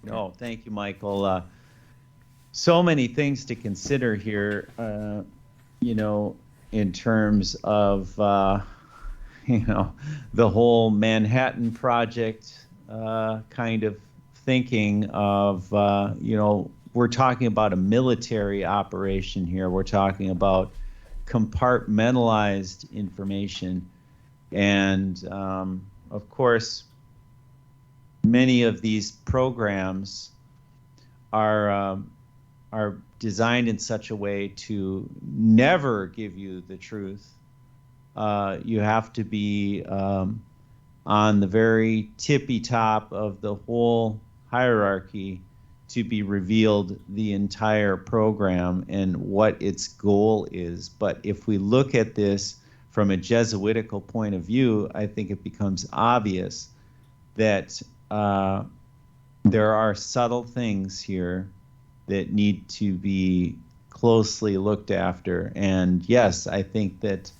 No, thank you, Michael. So many things to consider here, in terms of the whole Manhattan Project kind of thinking of, we're talking about a military operation here. We're talking about compartmentalized information. And of course, many of these programs are designed in such a way to never give you the truth. You have to be on the very tippy top of the whole hierarchy to be revealed the entire program and what its goal is. But if we look at this from a Jesuitical point of view, I think it becomes obvious that there are subtle things here that need to be closely looked after. And yes, I think that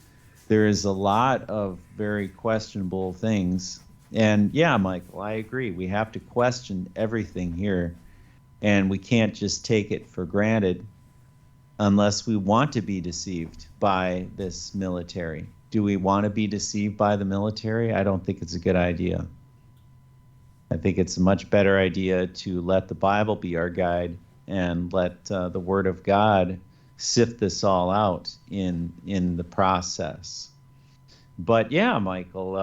there is a lot of very questionable things. And yeah, Michael, I agree. We have to question everything here, and we can't just take it for granted unless we want to be deceived by this military. Do we want to be deceived by the military? I don't think it's a good idea. I think it's a much better idea to let the Bible be our guide and let the Word of God sift this all out in the process. But yeah, Michael,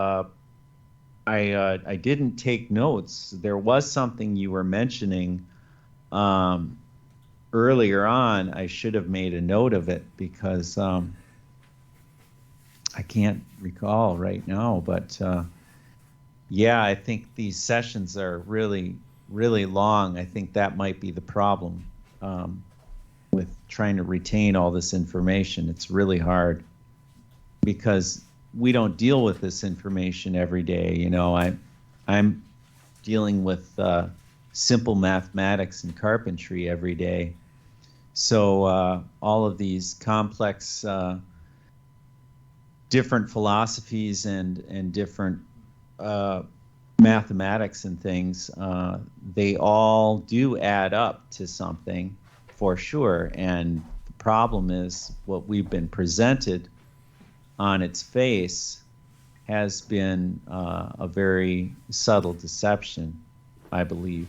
I didn't take notes. There was something you were mentioning earlier on. I should have made a note of it, because I can't recall right now. But yeah, I think these sessions are really, really long. I think that might be the problem with trying to retain all this information. It's really hard because we don't deal with this information every day. I'm dealing with simple mathematics and carpentry every day. So all of these complex different philosophies and different mathematics and things, they all do add up to something for sure. And the problem is what we've been presented on its face has been a very subtle deception, I believe.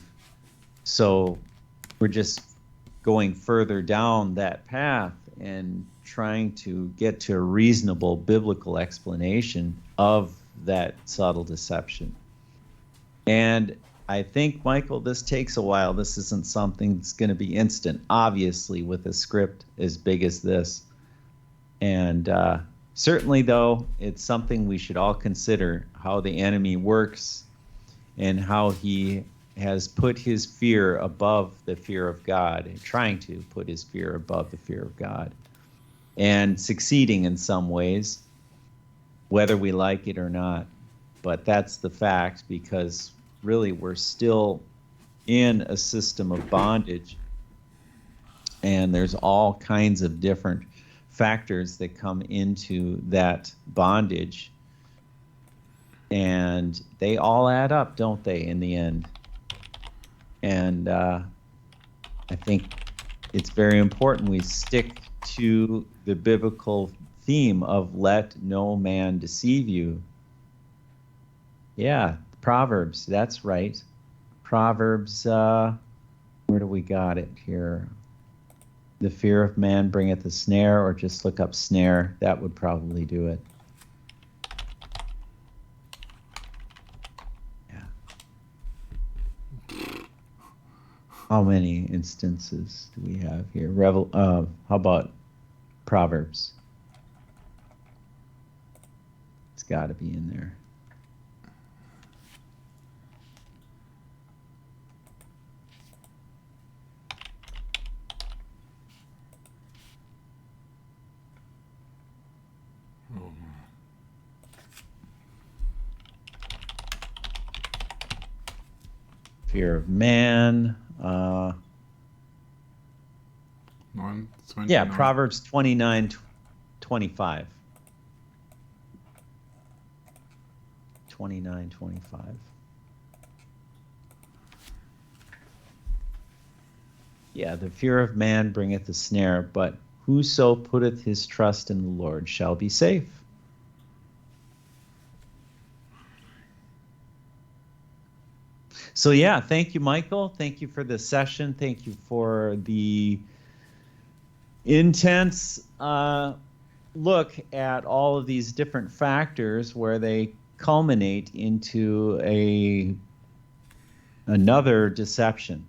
So we're just going further down that path and trying to get to a reasonable biblical explanation of that subtle deception. And I think, Michael, this takes a while. This isn't something that's going to be instant, obviously, with a script as big as this. And certainly, though, it's something we should all consider, how the enemy works and how he has put his fear above the fear of God, trying to put his fear above the fear of God, and succeeding in some ways, whether we like it or not. But that's the fact, because really we're still in a system of bondage, and there's all kinds of different factors that come into that bondage, and they all add up, don't they, in the end? And I think it's very important we stick to the biblical theme of let no man deceive you. Yeah, Proverbs, that's right. Proverbs, where do we got it here? The fear of man bringeth a snare, or just look up snare. That would probably do it. How many instances do we have here? How about Proverbs? It's got to be in there. Fear of man. Yeah, Proverbs 29:25. 29:25. Yeah, the fear of man bringeth a snare, but whoso putteth his trust in the Lord shall be safe. So yeah, thank you, Michael. Thank you for the session. Thank you for the intense look at all of these different factors where they culminate into another deception.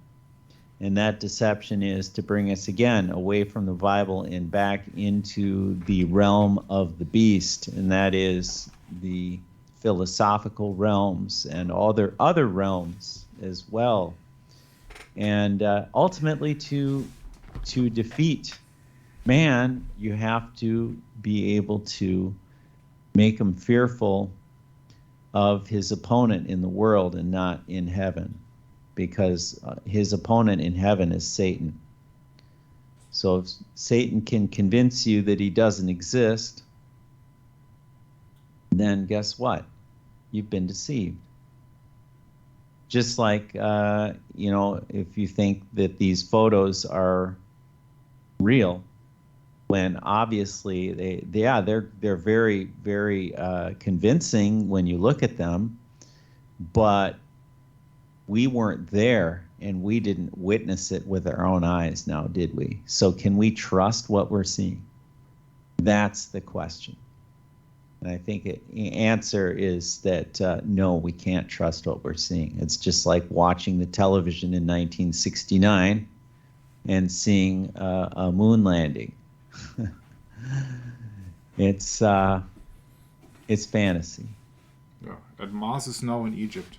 And that deception is to bring us again away from the Bible and back into the realm of the beast, and that is the philosophical realms and other realms as well. And ultimately, to defeat man, you have to be able to make him fearful of his opponent in the world and not in heaven, because his opponent in heaven is Satan. So if Satan can convince you that he doesn't exist, then guess what? You've been deceived. Just like, if you think that these photos are real, when obviously they're very, very convincing when you look at them, but we weren't there and we didn't witness it with our own eyes now, did we? So can we trust what we're seeing? That's the question. And I think the answer is that no, we can't trust what we're seeing. It's just like watching the television in 1969 and seeing a moon landing. It's fantasy. Yeah, and Mars is now in Egypt.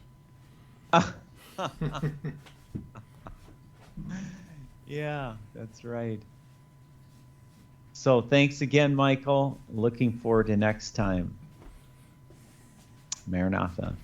Yeah, that's right. So thanks again, Michael. Looking forward to next time. Maranatha.